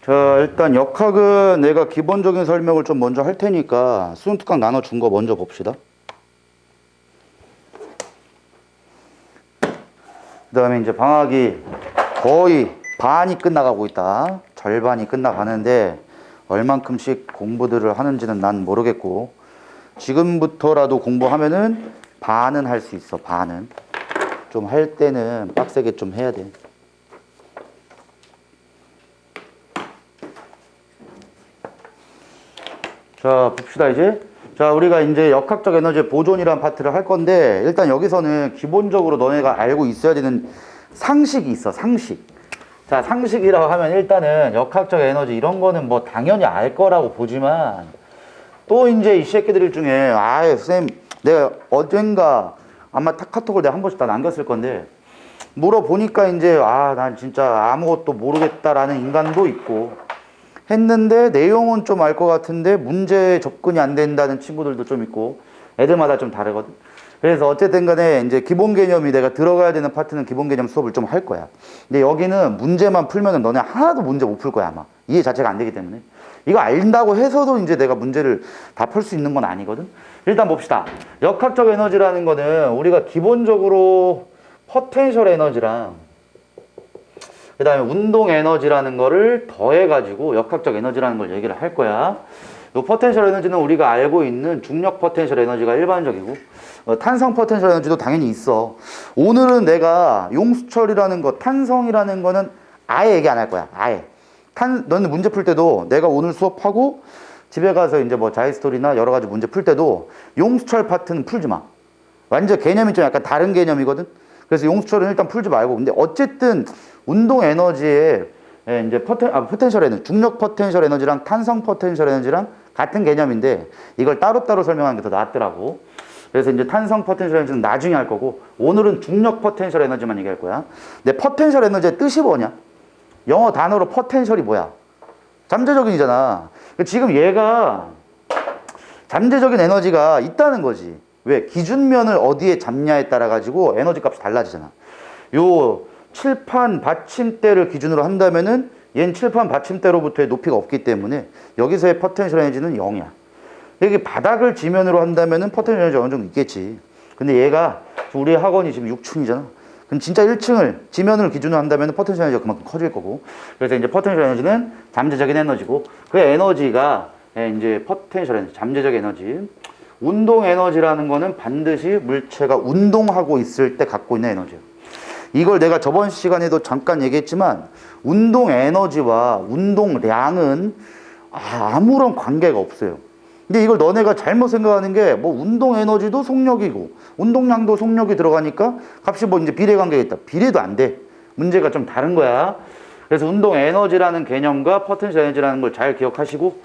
자, 일단 역학은 내가 기본적인 설명을 좀 먼저 할 테니까 수능 특강 나눠준 거 먼저 봅시다. 그 다음에 이제 방학이 거의 반이 끝나가고 있다. 절반이 끝나가는데 얼만큼씩 공부들을 하는지는 난 모르겠고, 지금부터라도 공부하면은 반은 할 수 있어. 반은 좀 할 때는 빡세게 좀 해야 돼. 자, 봅시다 이제. 자, 우리가 이제 역학적 에너지 보존이라는 파트를 할 건데, 일단 여기서는 기본적으로 너네가 알고 있어야 되는 상식이 있어. 상식. 자, 상식이라고 하면 일단은 역학적 에너지 이런 거는 뭐 당연히 알 거라고 보지만, 또 이제 이 새끼들 중에 선생님 내가 어젠가 아마 카톡을 내가 한 번씩 다 남겼을 건데, 물어보니까 이제 난 진짜 아무것도 모르겠다라는 인간도 있고, 했는데 내용은 좀 알 것 같은데 문제에 접근이 안 된다는 친구들도 좀 있고, 애들마다 좀 다르거든. 그래서 어쨌든 간에 이제 기본 개념이 내가 들어가야 되는 파트는 기본 개념 수업을 좀 할 거야. 근데 여기는 문제만 풀면은 너네 하나도 문제 못 풀 거야, 아마. 이해 자체가 안 되기 때문에. 이거 안다고 해서도 이제 내가 문제를 다 풀 수 있는 건 아니거든. 일단 봅시다. 역학적 에너지라는 거는 우리가 기본적으로 포텐셜 에너지랑 그 다음에 운동 에너지라는 거를 더해가지고 역학적 에너지라는 걸 얘기를 할 거야. 이 포텐셜 에너지는 우리가 알고 있는 중력 포텐셜 에너지가 일반적이고, 탄성 포텐셜 에너지도 당연히 있어. 오늘은 내가 용수철이라는 거, 탄성이라는 거는 아예 얘기 안 할 거야. 아예. 너는 문제 풀 때도 내가 오늘 수업하고 집에 가서 이제 뭐 자이스토리나 여러 가지 문제 풀 때도 용수철 파트는 풀지 마. 완전 개념이 좀 약간 다른 개념이거든. 그래서 용수철은 일단 풀지 말고. 근데 어쨌든 운동 에너지에 이제 포텐셜 에너지, 중력 포텐셜 에너지랑 탄성 포텐셜 에너지랑 같은 개념인데 이걸 따로따로 설명하는 게 더 낫더라고. 그래서 이제 탄성 포텐셜 에너지는 나중에 할 거고, 오늘은 중력 포텐셜 에너지만 얘기할 거야. 근데 포텐셜 에너지의 뜻이 뭐냐? 영어 단어로 포텐셜이 뭐야? 잠재적인이잖아. 지금 얘가 잠재적인 에너지가 있다는 거지. 왜? 기준면을 어디에 잡냐에 따라 가지고 에너지 값이 달라지잖아. 요 칠판 받침대를 기준으로 한다면은 얘는 칠판 받침대로부터의 높이가 없기 때문에 여기서의 포텐셜 에너지는 0이야. 여기 바닥을 지면으로 한다면은 포텐셜 에너지 어느 정도 있겠지. 근데 얘가 우리 학원이 지금 6층이잖아. 그럼 진짜 1층을 지면을 기준으로 한다면 포텐셜 에너지가 그만큼 커질 거고, 그래서 이제 포텐셜 에너지는 잠재적인 에너지고, 그 에너지가 이제 포텐셜 에너지, 잠재적 에너지. 운동 에너지라는 거는 반드시 물체가 운동하고 있을 때 갖고 있는 에너지예요. 이걸 내가 저번 시간에도 잠깐 얘기했지만, 운동 에너지와 운동량은 아무런 관계가 없어요. 근데 이걸 너네가 잘못 생각하는 게, 뭐 운동 에너지도 속력이고 운동량도 속력이 들어가니까 값이 뭐 이제 비례 관계가 있다. 비례도 안 돼. 문제가 좀 다른 거야. 그래서 운동 에너지라는 개념과 포텐셜 에너지라는 걸 잘 기억하시고,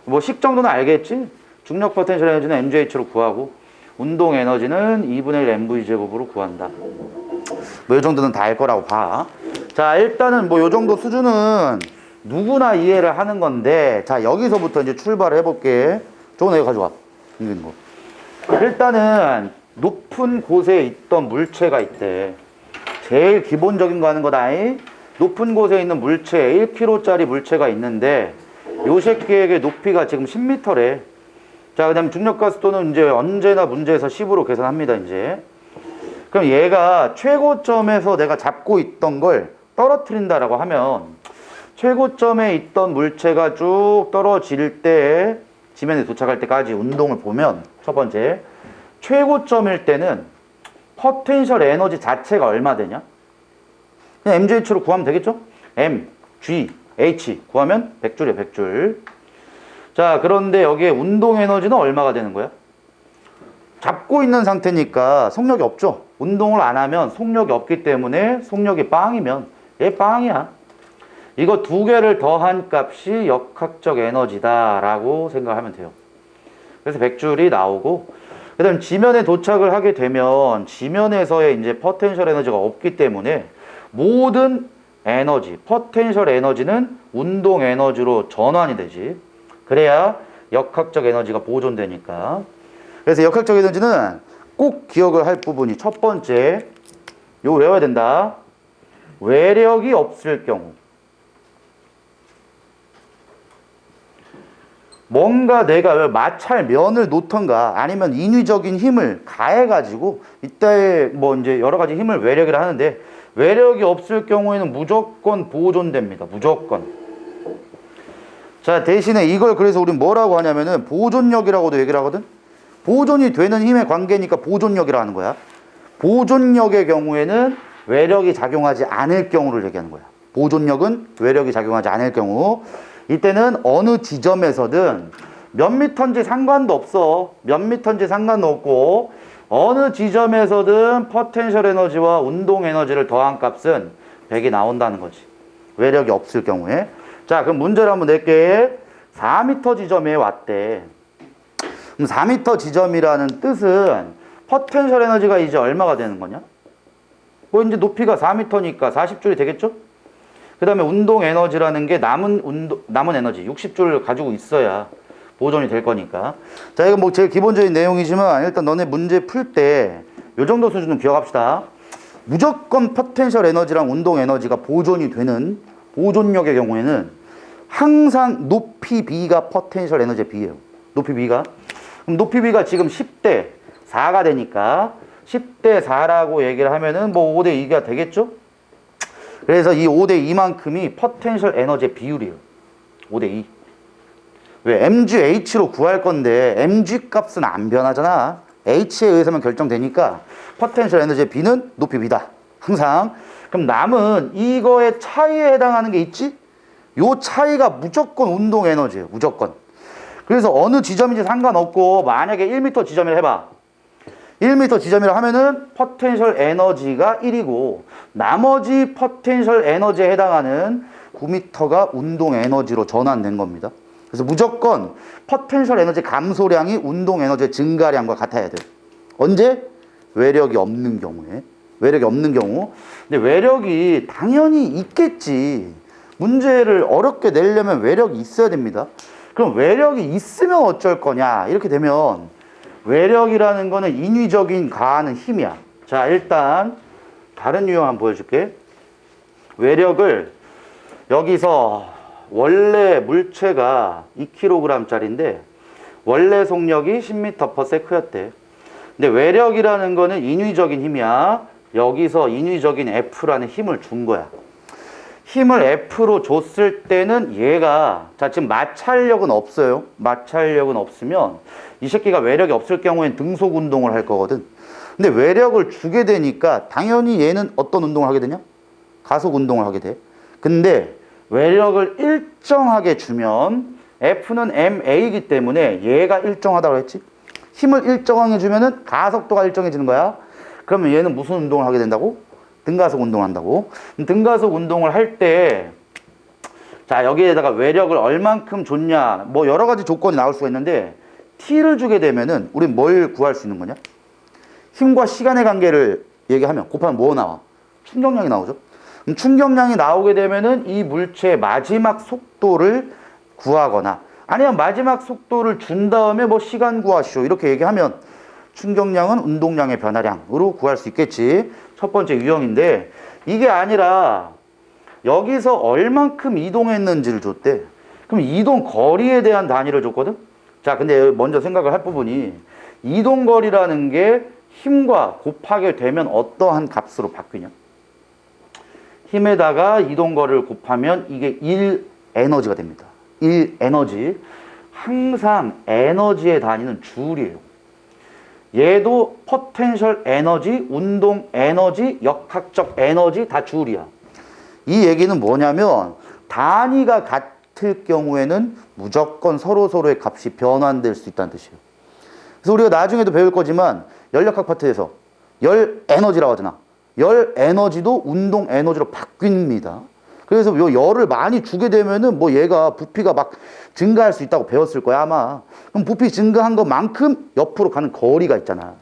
뭐 식 정도는 알겠지? 중력 포텐셜 에너지는 mgH로 구하고, 운동 에너지는 2분의 1 mv 제곱으로 구한다. 뭐 이 정도는 다 알 거라고 봐. 자, 일단은 뭐 이 정도 수준은 누구나 이해를 하는 건데, 자, 여기서부터 이제 출발을 해볼게. 저거 내가 가져와. 이거 일단은 높은 곳에 있던 물체가 있대. 제일 기본적인 거 하는 거다. 높은 곳에 있는 물체, 1kg짜리 물체가 있는데 요 새끼에게 높이가 지금 10m래. 자, 그 다음에 중력가속도는 이제 언제나 문제에서 10으로 계산합니다, 이제. 그럼 얘가 최고점에서 내가 잡고 있던 걸 떨어뜨린다라고 하면, 최고점에 있던 물체가 쭉 떨어질 때, 지면에 도착할 때까지 운동을 보면, 첫 번째, 최고점일 때는 포텐셜 에너지 자체가 얼마 되냐? 그냥 mgH로 구하면 되겠죠? m, g, h 구하면 100줄이에요, 100줄. 자, 그런데 여기에 운동 에너지는 얼마가 되는 거야? 잡고 있는 상태니까 속력이 없죠? 운동을 안 하면 속력이 없기 때문에 속력이 빵이면 얘 빵이야. 이거 두 개를 더한 값이 역학적 에너지다라고 생각하면 돼요. 그래서 100줄이 나오고, 그 다음 지면에 도착을 하게 되면 지면에서의 이제 포텐셜 에너지가 없기 때문에 모든 에너지, 포텐셜 에너지는 운동 에너지로 전환이 되지. 그래야 역학적 에너지가 보존되니까. 그래서 역학적 에너지는 꼭 기억을 할 부분이, 첫 번째, 이거 외워야 된다. 외력이 없을 경우. 뭔가 내가 마찰면을 놓던가 아니면 인위적인 힘을 가해가지고 이때 뭐 이제 여러 가지 힘을 외력이라 하는데 외력이 없을 경우에는 무조건 보존됩니다. 무조건. 자, 대신에 이걸 그래서 우리 뭐라고 하냐면은 보존력이라고도 얘기를 하거든. 보존이 되는 힘의 관계니까 보존력이라 하는 거야. 보존력의 경우에는 외력이 작용하지 않을 경우를 얘기하는 거야. 보존력은 외력이 작용하지 않을 경우. 이때는 어느 지점에서든 몇 미터인지 상관도 없어. 몇 미터인지 상관도 없고 어느 지점에서든 포텐셜 에너지와 운동 에너지를 더한 값은 100이 나온다는 거지. 외력이 없을 경우에. 자, 그럼 문제를 한번 낼게. 4m 지점에 왔대. 그럼 4m 지점이라는 뜻은 포텐셜 에너지가 이제 얼마가 되는 거냐? 뭐 이제 높이가 4m니까 40줄이 되겠죠? 그 다음에 운동 에너지라는 게 남은 에너지 60줄 가지고 있어야 보존이 될 거니까. 자, 이거 뭐 제일 기본적인 내용이지만 일단 너네 문제 풀 때 요 정도 수준은 기억합시다. 무조건 포텐셜 에너지랑 운동 에너지가 보존이 되는 보존력의 경우에는 항상 높이 B가 포텐셜 에너지의 B예요. 높이 B가. 그럼 높이 B가 지금 10대 4가 되니까 10대 4라고 얘기를 하면은 뭐 5대 2가 되겠죠? 그래서 이 5대 2만큼이 포텐셜 에너지의 비율이에요. 5대 2. 왜? mgH로 구할 건데 mg 값은 안 변하잖아. h에 의해서만 결정되니까 포텐셜 에너지의 B는 높이 B다. 항상. 그럼 남은 이거의 차이에 해당하는 게 있지? 요 차이가 무조건 운동 에너지예요. 무조건. 그래서 어느 지점인지 상관없고 만약에 1m 지점이라 해봐. 1m 지점이라 하면은 포텐셜 에너지가 1이고 나머지 포텐셜 에너지에 해당하는 9m가 운동 에너지로 전환된 겁니다. 그래서 무조건 포텐셜 에너지 감소량이 운동 에너지의 증가량과 같아야 돼. 언제? 외력이 없는 경우에. 외력이 없는 경우. 근데 외력이 당연히 있겠지. 문제를 어렵게 내려면 외력이 있어야 됩니다. 그럼 외력이 있으면 어쩔 거냐? 이렇게 되면 외력이라는 거는 인위적인 가하는 힘이야. 자, 일단 다른 유형 한번 보여줄게. 외력을 여기서 원래 물체가 2kg짜리인데 원래 속력이 10m/s였대. 근데 외력이라는 거는 인위적인 힘이야. 여기서 인위적인 F라는 힘을 준 거야. 힘을 F로 줬을 때는 얘가 자 지금 마찰력은 없어요. 마찰력은 없으면 이 새끼가 외력이 없을 경우엔 등속 운동을 할 거거든. 근데 외력을 주게 되니까 당연히 얘는 어떤 운동을 하게 되냐? 가속 운동을 하게 돼. 근데 외력을 일정하게 주면 F는 ma이기 때문에 얘가 일정하다고 했지? 힘을 일정하게 주면은 가속도가 일정해지는 거야. 그러면 얘는 무슨 운동을 하게 된다고? 등가속 운동을 한다고. 등가속 운동을 할 때 자 여기에다가 외력을 얼만큼 줬냐 뭐 여러 가지 조건이 나올 수가 있는데 T를 주게 되면은 우린 뭘 구할 수 있는 거냐? 힘과 시간의 관계를 얘기하면 곱하면 뭐 나와? 충격량이 나오죠. 그럼 충격량이 나오게 되면은 이 물체의 마지막 속도를 구하거나 아니면 마지막 속도를 준 다음에 뭐 시간 구하시오 이렇게 얘기하면 충격량은 운동량의 변화량으로 구할 수 있겠지. 첫 번째 유형인데 이게 아니라 여기서 얼만큼 이동했는지를 줬대. 그럼 이동 거리에 대한 단위를 줬거든. 자, 근데 먼저 생각을 할 부분이 이동 거리라는 게 힘과 곱하게 되면 어떠한 값으로 바뀌냐? 힘에다가 이동 거리를 곱하면 이게 1 에너지가 됩니다. 1 에너지. 항상 에너지의 단위는 줄이에요. 얘도 포텐셜 에너지, 운동 에너지, 역학적 에너지 다 줄이야. 이 얘기는 뭐냐면 단위가 같을 경우에는 무조건 서로의 값이 변환될 수 있다는 뜻이에요. 그래서 우리가 나중에도 배울 거지만 열역학 파트에서 열 에너지라고 하잖아. 열 에너지도 운동 에너지로 바뀝니다. 그래서 요 열을 많이 주게 되면은 뭐 얘가 부피가 막 증가할 수 있다고 배웠을 거야 아마. 그럼 부피 증가한 것만큼 옆으로 가는 거리가 있잖아.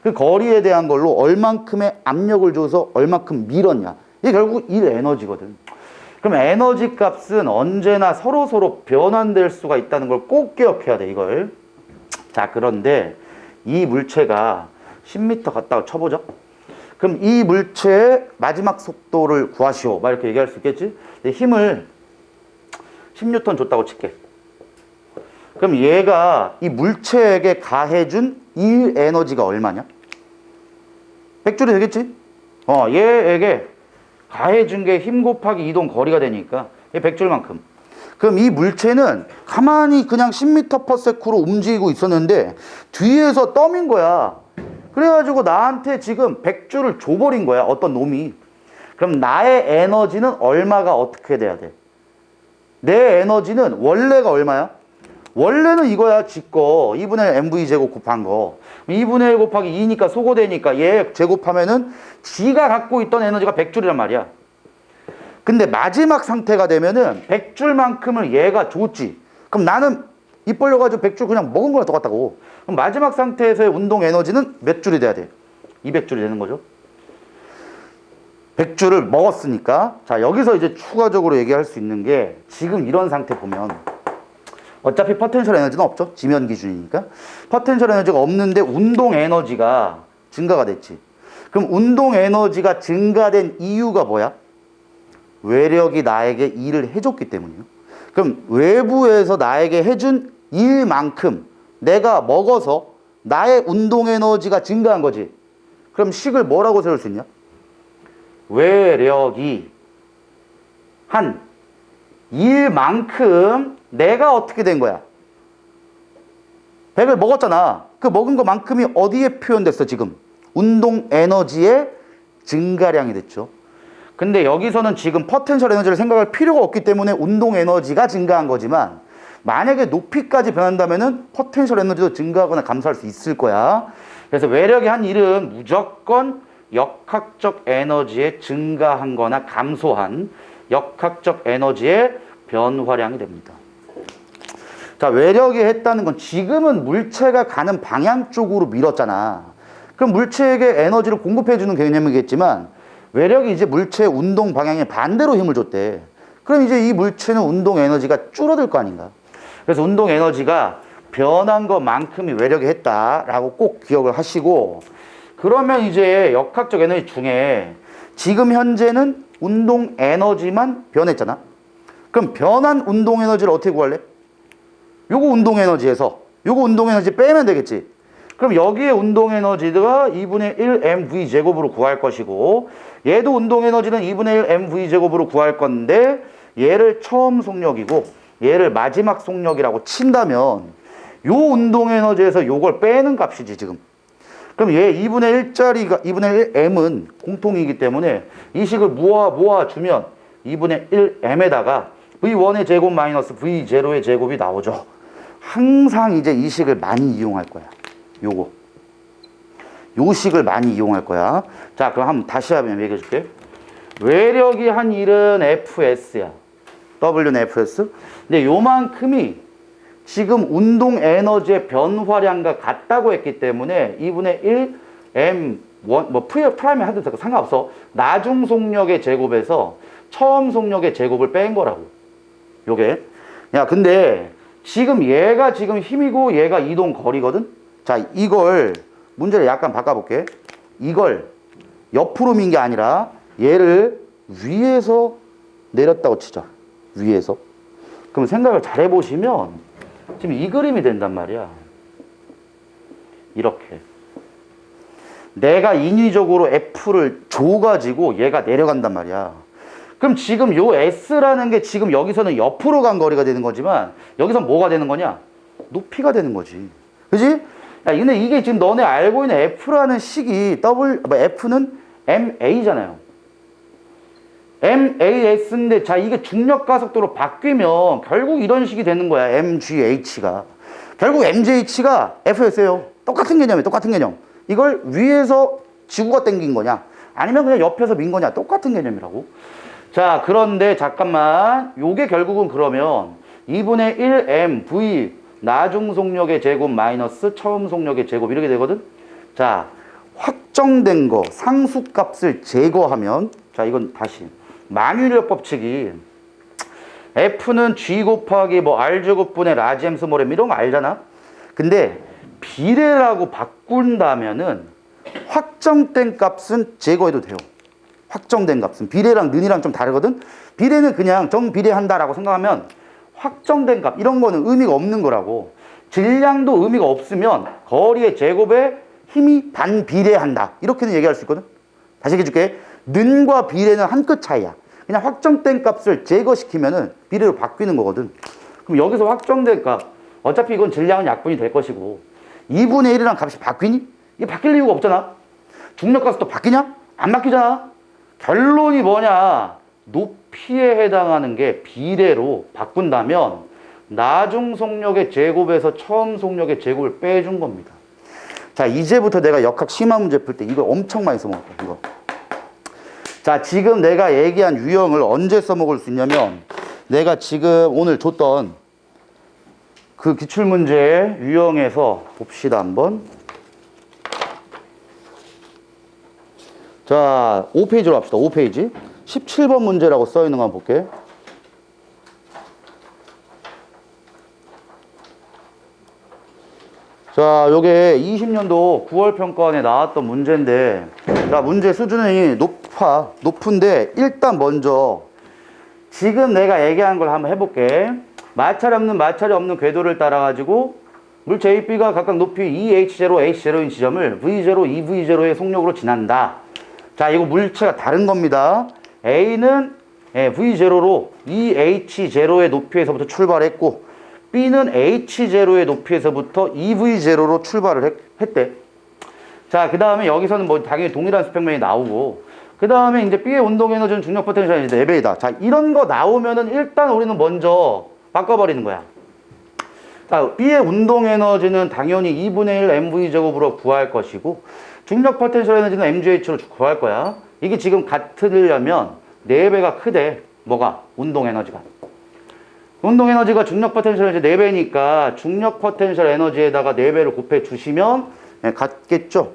그 거리에 대한 걸로 얼만큼의 압력을 줘서 얼만큼 밀었냐. 이게 결국 1 에너지거든. 그럼 에너지 값은 언제나 서로 변환될 수가 있다는 걸 꼭 기억해야 돼 이걸. 자, 그런데 이 물체가 10m 갔다가 쳐보자. 그럼 이 물체의 마지막 속도를 구하시오. 막 이렇게 얘기할 수 있겠지? 근데 힘을 10N 줬다고 칠게. 그럼 얘가 이 물체에게 가해준 일 에너지가 얼마냐? 100줄이 되겠지? 얘에게 가해준 게 힘 곱하기 이동 거리가 되니까 얘 100줄만큼. 그럼 이 물체는 가만히 그냥 10m/s로 움직이고 있었는데 뒤에서 떠민 거야. 그래가지고 나한테 지금 100줄을 줘버린 거야. 어떤 놈이. 그럼 나의 에너지는 얼마가 어떻게 돼야 돼? 내 에너지는 원래가 얼마야? 원래는 이거야. 지거 2분의 1 mv 제곱 곱한 거. 2분의 1 곱하기 2니까 소거되니까 얘 제곱하면은 지가 갖고 있던 에너지가 100줄이란 말이야. 근데 마지막 상태가 되면은 100줄만큼을 얘가 줬지. 그럼 나는 입 벌려가지고 100줄 그냥 먹은 거랑 똑같다고. 그럼 마지막 상태에서의 운동 에너지는 몇 줄이 돼야 돼? 200줄이 되는 거죠. 100줄을 먹었으니까. 자, 여기서 이제 추가적으로 얘기할 수 있는 게 지금 이런 상태 보면 어차피 포텐셜 에너지는 없죠. 지면 기준이니까. 포텐셜 에너지가 없는데 운동 에너지가 증가가 됐지. 그럼 운동 에너지가 증가된 이유가 뭐야? 외력이 나에게 일을 해줬기 때문이에요. 그럼 외부에서 나에게 해준 일만큼 내가 먹어서 나의 운동 에너지가 증가한 거지. 그럼 식을 뭐라고 세울 수 있냐? 외력이 한 일만큼 내가 어떻게 된 거야? 100을 먹었잖아. 그 먹은 것만큼이 어디에 표현됐어 지금? 운동 에너지의 증가량이 됐죠. 근데 여기서는 지금 포텐셜 에너지를 생각할 필요가 없기 때문에 운동 에너지가 증가한 거지만 만약에 높이까지 변한다면은 포텐셜 에너지도 증가하거나 감소할 수 있을 거야. 그래서 외력이 한 일은 무조건 역학적 에너지의 증가한 거나 감소한 역학적 에너지의 변화량이 됩니다. 자, 외력이 했다는 건 지금은 물체가 가는 방향 쪽으로 밀었잖아. 그럼 물체에게 에너지를 공급해주는 개념이겠지만 외력이 이제 물체의 운동 방향에 반대로 힘을 줬대. 그럼 이제 이 물체는 운동 에너지가 줄어들 거 아닌가. 그래서 운동 에너지가 변한 것만큼이 외력이 했다라고 꼭 기억을 하시고, 그러면 이제 역학적 에너지 중에 지금 현재는 운동 에너지만 변했잖아. 그럼 변한 운동 에너지를 어떻게 구할래? 요거 운동 에너지에서 요거 운동 에너지 빼면 되겠지. 그럼 여기에 운동 에너지가 2분의 1 mv 제곱으로 구할 것이고, 얘도 운동 에너지는 2분의 1 mv 제곱으로 구할 건데 얘를 처음 속력이고 얘를 마지막 속력이라고 친다면 요 운동 에너지에서 요걸 빼는 값이지 지금. 그럼 얘 2분의 1짜리가 2분의 1 m은 공통이기 때문에 이 식을 모아주면 2분의 1 m에다가 v1의 제곱 마이너스 v0의 제곱이 나오죠. 항상 이제 이 식을 많이 이용할 거야. 요 식을 많이 이용할 거야. 자, 그럼 한번 다시 한번 얘기해 줄게. 외력이 한 일은 Fs야. W는 Fs. 근데 요만큼이 지금 운동 에너지의 변화량과 같다고 했기 때문에 2분의 1 m 프라임에 하도 상관없어. 나중 속력의 제곱에서 처음 속력의 제곱을 뺀 거라고. 요게. 야, 근데 지금 얘가 지금 힘이고 얘가 이동 거리거든. 자, 이걸 문제를 약간 바꿔볼게. 이걸 옆으로 민 게 아니라 얘를 위에서 내렸다고 치자. 위에서. 그럼 생각을 잘 해보시면 지금 이 그림이 된단 말이야. 이렇게. 내가 인위적으로 F를 줘가지고 얘가 내려간단 말이야. 그럼 지금 요 S라는 게 지금 여기서는 옆으로 간 거리가 되는 거지만 여기서 뭐가 되는 거냐? 높이가 되는 거지. 그지? 야, 근데 이게 지금 너네 알고 있는 F라는 식이 F는 MA잖아요. MAS인데, 자, 이게 중력 가속도로 바뀌면 결국 이런 식이 되는 거야. MGH가. 결국 MGH가 FS예요. 똑같은 개념이에요. 똑같은 개념. 이걸 위에서 지구가 당긴 거냐? 아니면 그냥 옆에서 민 거냐? 똑같은 개념이라고. 자, 그런데 잠깐만. 요게 결국은 그러면 2분의 1 mv 나중 속력의 제곱 마이너스 처음 속력의 제곱 이렇게 되거든. 자, 확정된 거 상수값을 제거하면, 자, 이건 다시 만유인력 법칙이 F는 G 곱하기 R 제곱분의 라지 엠스 모렘 이런 거 알잖아. 근데 비례라고 바꾼다면은 확정된 값은 제거해도 돼요. 확정된 값은 비례랑 는이랑 좀 다르거든. 비례는 그냥 정비례한다라고 생각하면 확정된 값 이런 거는 의미가 없는 거라고. 질량도 의미가 없으면 거리의 제곱에 힘이 반비례한다 이렇게는 얘기할 수 있거든. 다시 얘기해줄게. 는과 비례는 한 끗 차이야. 그냥 확정된 값을 제거시키면은 비례로 바뀌는 거거든. 그럼 여기서 확정된 값 어차피 이건 질량은 약분이 될 것이고 2분의 1이란 값이 바뀌니? 이게 바뀔 이유가 없잖아. 중력값도 바뀌냐? 안 바뀌잖아. 결론이 뭐냐? 높이에 해당하는 게 비례로 바꾼다면 나중 속력의 제곱에서 처음 속력의 제곱을 빼준 겁니다. 자, 이제부터 내가 역학 심화 문제 풀 때 이거 엄청 많이 써먹을 거야, 이거. 자, 지금 내가 얘기한 유형을 언제 써먹을 수 있냐면 내가 지금 오늘 줬던 그 기출문제 유형에서 봅시다, 한번. 자, 5페이지로 합시다. 5페이지. 17번 문제라고 써있는 거 한번 볼게. 자, 요게 20년도 9월 평가원에 나왔던 문제인데, 자, 문제 수준이 높은데, 일단 먼저, 지금 내가 얘기한 걸 한번 해볼게. 마찰이 없는 궤도를 따라가지고, 물 JB가 각각 높이 EH0, H0인 지점을 V0, EV0의 속력으로 지난다. 자, 이거 물체가 다른 겁니다. A는 V0로 EH0의 높이에서부터 출발했고, B는 H0의 높이에서부터 EV0로 출발을 했대. 자, 그 다음에 여기서는 뭐 당연히 동일한 수평면이 나오고, 그 다음에 이제 B의 운동 에너지는 중력 포텐셜이 이제 4배이다. 자, 이런 거 나오면은 일단 우리는 먼저 바꿔버리는 거야. 자, B의 운동 에너지는 당연히 2분의 1 mv 제곱으로 구할 것이고, 중력 포텐셜 에너지는 mgh로 구할 거야. 이게 지금 같으려면 4배가 크대. 뭐가? 운동 에너지가. 운동 에너지가 중력 포텐셜 에너지 4배니까 중력 포텐셜 에너지에다가 4배를 곱해 주시면 같겠죠.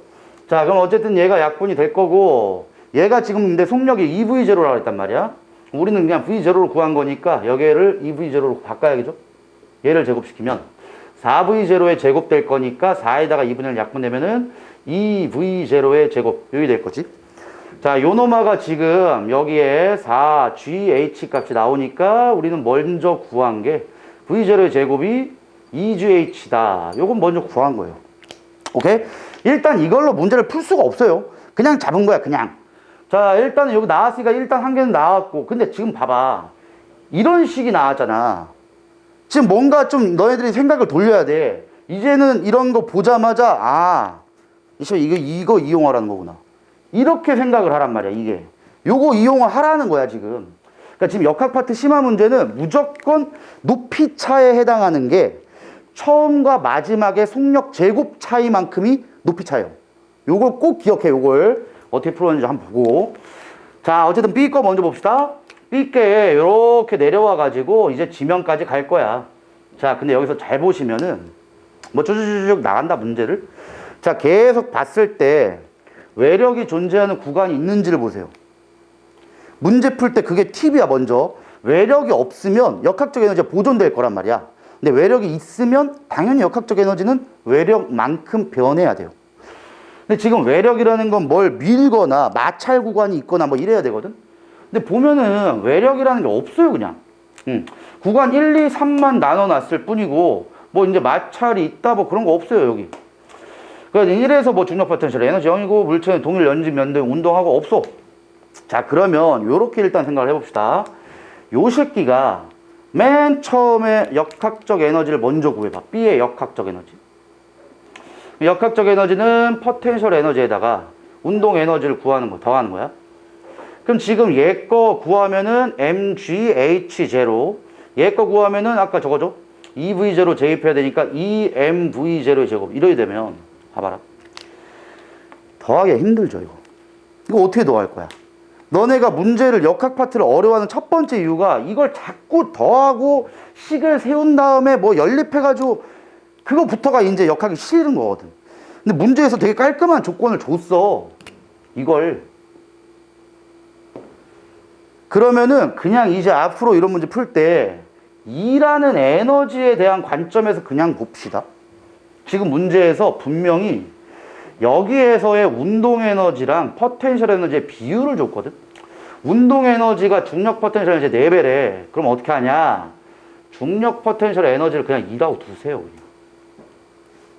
자, 그럼 어쨌든 얘가 약분이 될 거고, 얘가 지금 근데 속력이 EV0라고 했단 말이야. 우리는 그냥 V0로 구한 거니까 여기를 EV0로 바꿔야겠죠. 얘를 제곱시키면 4V0의 제곱 될 거니까 4에다가 2분의 1 약분되면은 2V0의 제곱 여기 될 거지. 자, 요 놈아가 지금 여기에 4GH 값이 나오니까 우리는 먼저 구한 게 V0의 제곱이 2GH다. 요건 먼저 구한 거예요. 오케이? 일단 이걸로 문제를 풀 수가 없어요. 그냥 잡은 거야, 그냥. 자, 일단은 여기 나왔으니까 일단 한 개는 나왔고, 근데 지금 봐봐. 이런 식이 나왔잖아. 지금 뭔가 좀 너희들이 생각을 돌려야 돼. 이제는 이런 거 보자마자, 아, 이거 이용하라는 거구나. 이렇게 생각을 하란 말이야, 이게. 요거 이용을 하라는 거야, 지금. 그러니까 지금 역학 파트 심화 문제는 무조건 높이 차에 해당하는 게 처음과 마지막의 속력 제곱 차이만큼이 높이 차예요. 요걸 꼭 기억해, 요걸. 어떻게 풀었는지 한번 보고. 자, 어쨌든 B 거 먼저 봅시다. B께 이렇게 내려와가지고 이제 지면까지 갈 거야. 자, 근데 여기서 잘 보시면은 뭐 쭉쭉쭉 나간다, 문제를. 자, 계속 봤을 때 외력이 존재하는 구간이 있는지를 보세요. 문제 풀 때 그게 팁이야, 먼저. 외력이 없으면 역학적 에너지가 보존될 거란 말이야. 근데 외력이 있으면 당연히 역학적 에너지는 외력만큼 변해야 돼요. 근데 지금 외력이라는 건 뭘 밀거나 마찰 구간이 있거나 뭐 이래야 되거든. 근데 보면은 외력이라는 게 없어요, 그냥. 구간 1, 2, 3만 나눠놨을 뿐이고 뭐 이제 마찰이 있다 뭐 그런 거 없어요, 여기. 그러니까 이래서 뭐 중력 포텐셜 에너지 0이고 물체는 동일 연집 면등 운동하고 없어. 자, 그러면 요렇게 일단 생각을 해봅시다. 요 새끼가 맨 처음에 역학적 에너지를 먼저 구해봐. B의 역학적 에너지. 역학적 에너지는 포텐셜 에너지에다가 운동 에너지를 구하는 거, 더하는 거야. 그럼 지금 얘 거 구하면은 mgh0, 얘 거 구하면은 아까 저거죠? EV0 제입해야 되니까 EMV0의 제곱. 이래야 되면 봐봐라. 더하기가 힘들죠, 이거. 이거 어떻게 더할 거야? 너네가 문제를 역학 파트를 어려워하는 첫 번째 이유가 이걸 자꾸 더하고 식을 세운 다음에 뭐 연립해가지고 그거부터가 이제 역학이 싫은 거거든. 근데 문제에서 되게 깔끔한 조건을 줬어. 이걸. 그러면은 그냥 이제 앞으로 이런 문제 풀 때 E라는 에너지에 대한 관점에서 그냥 봅시다. 지금 문제에서 분명히 여기에서의 운동 에너지랑 포텐셜 에너지의 비율을 줬거든. 운동 에너지가 중력 포텐셜 에너지 4배래. 그럼 어떻게 하냐? 중력 포텐셜 에너지를 그냥 2라고 두세요.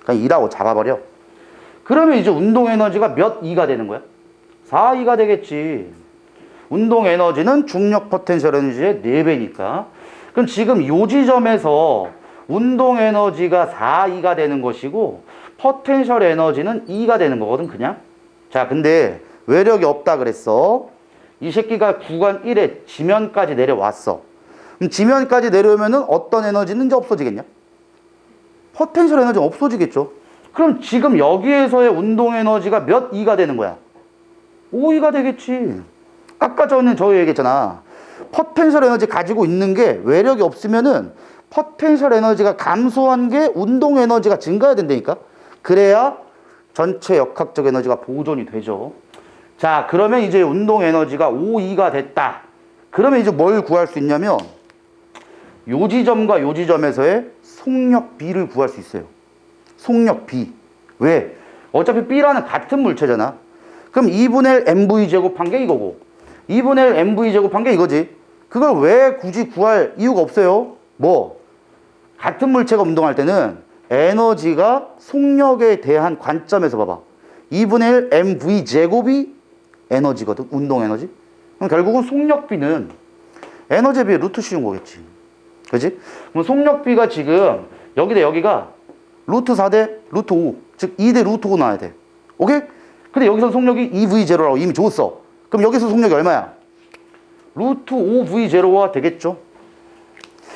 그냥 2라고 잡아버려. 그러면 이제 운동 에너지가 몇 E가 되는 거야? 4E가 되겠지. 운동 에너지는 중력 포텐셜 에너지의 4배니까. 그럼 지금 요 지점에서 운동 에너지가 4E가 되는 것이고 포텐셜 에너지는 E가 되는 거거든, 그냥. 자, 근데 외력이 없다 그랬어. 이 새끼가 구간 1에 지면까지 내려왔어. 그럼 지면까지 내려오면은 어떤 에너지는 이제 없어지겠냐? 포텐셜 에너지는 없어지겠죠. 그럼 지금 여기에서의 운동 에너지가 몇 E가 되는 거야? 5E가 되겠지. 아까 저는 저 얘기했잖아. 포텐셜 에너지 가지고 있는 게 외력이 없으면은 포텐셜 에너지가 감소한 게 운동 에너지가 증가해야 된다니까. 그래야 전체 역학적 에너지가 보존이 되죠. 자, 그러면 이제 운동 에너지가 5E가 됐다. 그러면 이제 뭘 구할 수 있냐면 요 지점과 요 지점에서의 속력 B를 구할 수 있어요. 속력 B. 왜? 어차피 B라는 같은 물체잖아. 그럼 2분의 1 mv 제곱한 게 이거고 2분의 1 mv 제곱한 게 이거지. 그걸 왜 굳이 구할 이유가 없어요. 뭐? 같은 물체가 운동할 때는 에너지가 속력에 대한 관점에서 봐봐. 2분의 1 mv 제곱이 에너지거든. 운동 에너지. 그럼 결국은 속력비는 에너지에 비해 루트 씌운 거겠지. 그지? 그럼 속력비가 지금 여기 대 여기가 루트 4대 루트 5. 즉 2대 루트 5 나와야 돼. 오케이? 근데 여기서 속력이 2v0라고 이미 줬어. 그럼 여기서 속력이 얼마야? 루트 5v0가 되겠죠.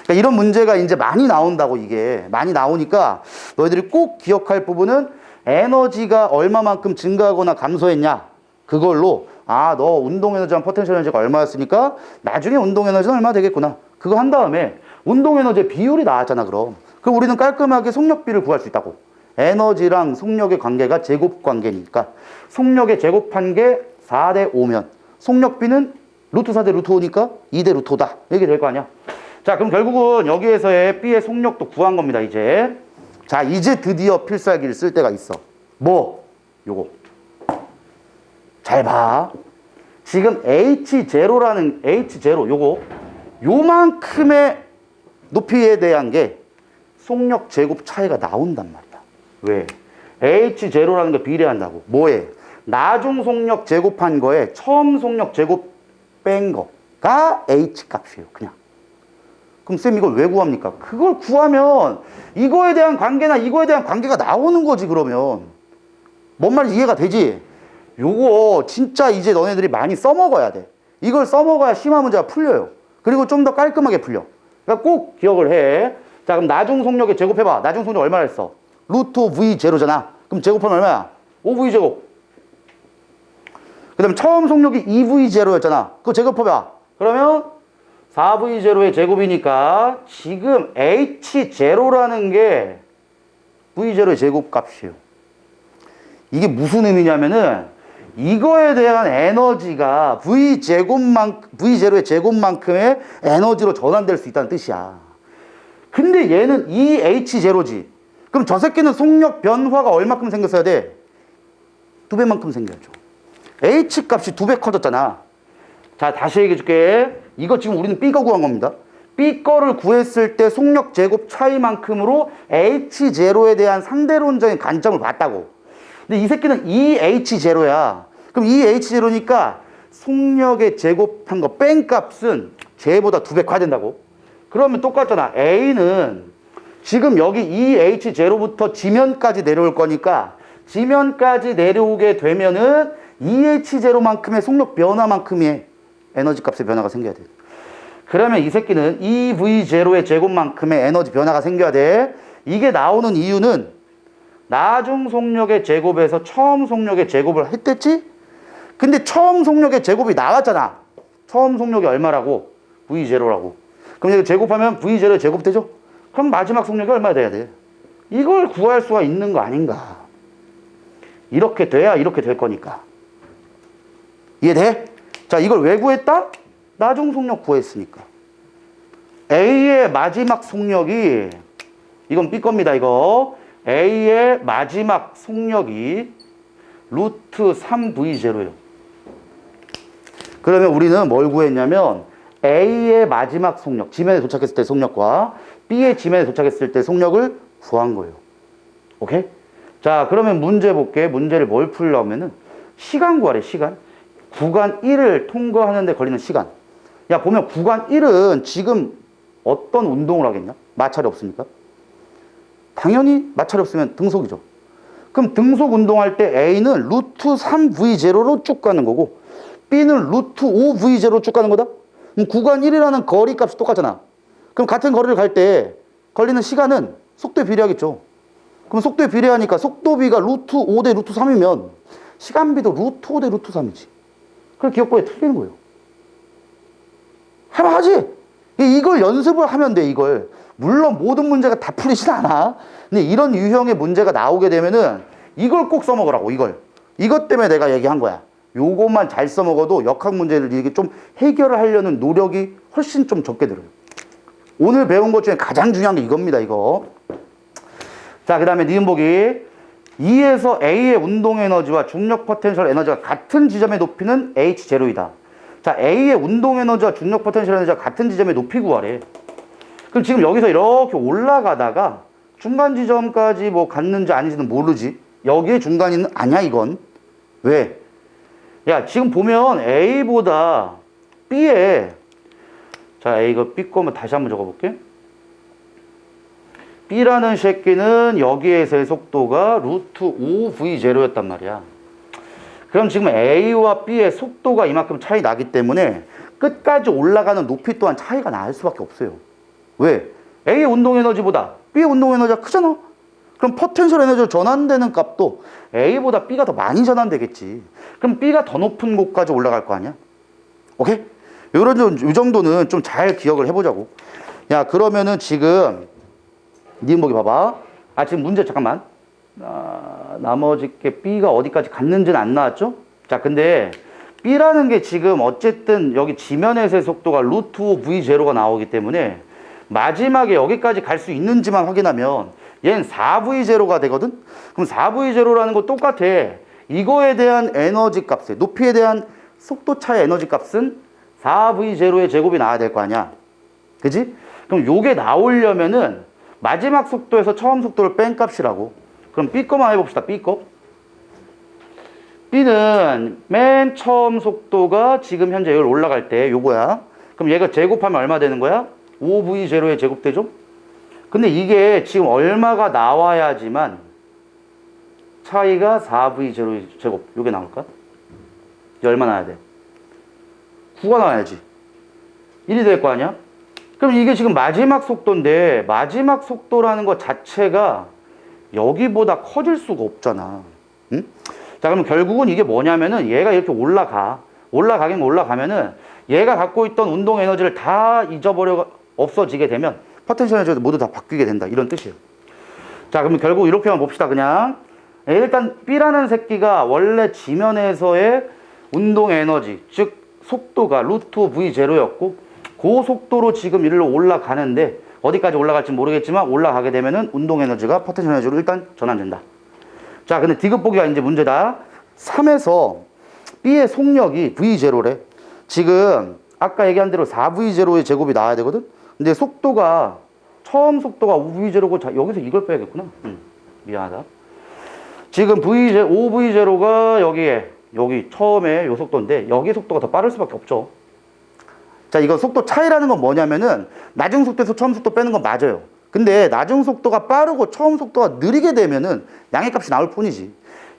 그러니까 이런 문제가 이제 많이 나온다고. 이게 많이 나오니까 너희들이 꼭 기억할 부분은 에너지가 얼마만큼 증가하거나 감소했냐 그걸로 너 운동 에너지랑 포텐셜 에너지가 얼마였으니까 나중에 운동 에너지는 얼마 되겠구나. 그거 한 다음에 운동 에너지의 비율이 나왔잖아. 그럼 우리는 깔끔하게 속력비를 구할 수 있다고. 에너지랑 속력의 관계가 제곱 관계니까 속력의 제곱한 게 4대 5면 속력비는 루트 4대 루트 5니까 2대 루트 5다. 이렇게 될 거 아니야. 자, 그럼 결국은 여기에서의 B의 속력도 구한 겁니다, 이제. 자, 이제 드디어 필살기를 쓸 때가 있어. 뭐? 요거. 잘 봐. 지금 H0라는, H0, 요거. 요만큼의 높이에 대한 게 속력 제곱 차이가 나온단 말이야. 왜? H0라는 게 비례한다고. 뭐에? 나중 속력 제곱한 거에 처음 속력 제곱 뺀 거가 H 값이에요, 그냥. 그럼 쌤 이걸 왜 구합니까? 그걸 구하면 이거에 대한 관계나 이거에 대한 관계가 나오는 거지. 그러면 뭔 말인지 이해가 되지? 요거 진짜 이제 너네들이 많이 써먹어야 돼. 이걸 써먹어야 심화 문제가 풀려요. 그리고 좀 더 깔끔하게 풀려. 그러니까 꼭 기억을 해. 자, 그럼 나중 속력에 제곱해봐. 나중 속력 얼마나 했어? 루트 V0잖아. 그럼 제곱하면 얼마야? 5V 제곱. 그 다음에 처음 속력이 2V0였잖아. 그거 제곱해봐. 그러면 4V0의 제곱이니까 지금 H0라는 게 V0의 제곱값이에요. 이게 무슨 의미냐면은 이거에 대한 에너지가 V0의 제곱만큼의 에너지로 전환될 수 있다는 뜻이야. 근데 얘는 이 H0지. 그럼 저 새끼는 속력 변화가 얼마큼 생겼어야 돼? 2배만큼 생겨야죠. H 값이 2배 커졌잖아. 자, 다시 얘기해 줄게. 이거 지금 우리는 B 거 구한 겁니다. B 거를 구했을 때 속력 제곱 차이만큼으로 H0에 대한 상대론적인 관점을 봤다고. 근데 이 새끼는 이 H0야. 그럼 이 H0니까 속력의 제곱한 거 뺀 값은 쟤보다 2배 커야 된다고. 그러면 똑같잖아. A는 지금 여기 이 H0부터 지면까지 내려올 거니까 지면까지 내려오게 되면은 이 H0만큼의 속력 변화만큼의 에너지 값의 변화가 생겨야 돼. 그러면 이 새끼는 이 V0의 제곱만큼의 에너지 변화가 생겨야 돼. 이게 나오는 이유는 나중 속력의 제곱에서 처음 속력의 제곱을 했댔지? 근데 처음 속력의 제곱이 나왔잖아. 처음 속력이 얼마라고? V0라고. 그럼 이거 제곱하면 V0의 제곱 되죠? 그럼 마지막 속력이 얼마 돼야 돼? 이걸 구할 수가 있는 거 아닌가? 이렇게 돼야 이렇게 될 거니까. 이해돼? 자, 이걸 왜 구했다? 나중 속력 구했으니까. A의 마지막 속력이, 이건 B 겁니다, 이거. A의 마지막 속력이 루트 3V0예요. 그러면 우리는 뭘 구했냐면 A의 마지막 속력, 지면에 도착했을 때 속력과 B의 지면에 도착했을 때 속력을 구한 거예요. 오케이? 자, 그러면 문제 볼게. 문제를 뭘 풀려면은 시간 구하래, 시간. 구간 1을 통과하는데 걸리는 시간. 야, 보면 구간 1은 지금 어떤 운동을 하겠냐? 마찰이 없으니까. 당연히 마찰이 없으면 등속이죠. 그럼 등속 운동할 때 A는 루트 3V0로 쭉 가는 거고 B는 루트 5V0로 쭉 가는 거다? 그럼 구간 1이라는 거리 값이 똑같잖아. 그럼 같은 거리를 갈 때 걸리는 시간은 속도에 비례하겠죠. 그럼 속도에 비례하니까 속도비가 루트 5 대 루트 3이면 시간비도 루트 5 대 루트 3이지. 그럼 기억법에 틀리는 거예요. 해봐야지. 이걸 연습을 하면 돼, 이걸. 물론 모든 문제가 다 풀리진 않아. 근데 이런 유형의 문제가 나오게 되면은 이걸 꼭 써먹으라고, 이걸. 이것 때문에 내가 얘기한 거야. 요것만 잘 써먹어도 역학 문제를 이렇게 좀 해결을 하려는 노력이 훨씬 좀 적게 들어요. 오늘 배운 것 중에 가장 중요한 게 이겁니다, 이거. 자, 그 다음에 니은 보기. 2에서 A의 운동 에너지와 중력 포텐셜 에너지가 같은 지점의 높이는 H0이다. 자, A의 운동 에너지와 중력 포텐셜 에너지가 같은 지점의 높이 구하래. 그럼 지금 여기서 이렇게 올라가다가 중간 지점까지 뭐 갔는지 아닌지는 모르지. 여기에 중간이는 아니야, 이건. 왜? 야, 지금 보면 A보다 B에, 자, A 이거 B 거면 다시 한번 적어볼게. B라는 새끼는 여기에서의 속도가 루트 5V0였단 말이야. 그럼 지금 A와 B의 속도가 이만큼 차이 나기 때문에 끝까지 올라가는 높이 또한 차이가 날 수밖에 없어요. 왜? A의 운동 에너지보다 B의 운동 에너지가 크잖아. 그럼 포텐셜 에너지로 전환되는 값도 A보다 B가 더 많이 전환되겠지. 그럼 B가 더 높은 곳까지 올라갈 거 아니야? 오케이? 이 정도는 좀 잘 기억을 해보자고. 야, 그러면은 지금 니은 보기 봐봐. 아, 지금 문제 잠깐만. 나머지 게 B가 어디까지 갔는지는 안 나왔죠? 자, 근데 B라는 게 지금 어쨌든 여기 지면에서의 속도가 루트 5V0가 나오기 때문에 마지막에 여기까지 갈 수 있는지만 확인하면 얘는 4V0가 되거든? 그럼 4V0라는 거 똑같아. 이거에 대한 에너지 값에, 높이에 대한 속도 차의 에너지 값은 4V0의 제곱이 나와야 될 거 아니야. 그지? 그럼 요게 나오려면은 마지막 속도에서 처음 속도를 뺀 값이라고. 그럼 B 거만 해봅시다. B 거. B는 맨 처음 속도가 지금 현재 여기 올라갈 때 요거야. 그럼 얘가 제곱하면 얼마 되는 거야? 5V0의 제곱되죠? 근데 이게 지금 얼마가 나와야지만 차이가 4V0의 제곱 요게 나올까? 이제 얼마 나와야 돼? 9가 나와야지. 1이 될 거 아니야? 그럼 이게 지금 마지막 속도인데 마지막 속도라는 것 자체가 여기보다 커질 수가 없잖아. 응? 자, 그럼 결국은 이게 뭐냐면은 얘가 이렇게 올라가긴 올라가면은 얘가 갖고 있던 운동 에너지를 다 없어지게 되면 포텐셜 에너지도 모두 다 바뀌게 된다. 이런 뜻이에요. 자, 그럼 결국 이렇게만 봅시다. 그냥 일단 B라는 새끼가 원래 지면에서의 운동 에너지, 즉 속도가 루트 V0였고 그 속도로 지금 일로 올라가는데 어디까지 올라갈지 모르겠지만 올라가게 되면은 운동 에너지가 포텐셜 에너지로 일단 전환된다. 자, 근데 디귿 보기가 이제 문제다. 3에서 B의 속력이 V0래. 지금 아까 얘기한 대로 4V0의 제곱이 나와야 되거든. 근데 속도가 처음 속도가 5V0고 자, 여기서 이걸 빼야겠구나. 미안하다. 지금 5V0가 여기 처음에 요 속도인데 여기 속도가 더 빠를 수밖에 없죠. 자, 이거 속도 차이라는 건 뭐냐면은 낮은 속도에서 처음 속도 빼는 건 맞아요. 근데 낮은 속도가 빠르고 처음 속도가 느리게 되면은 양의 값이 나올 뿐이지.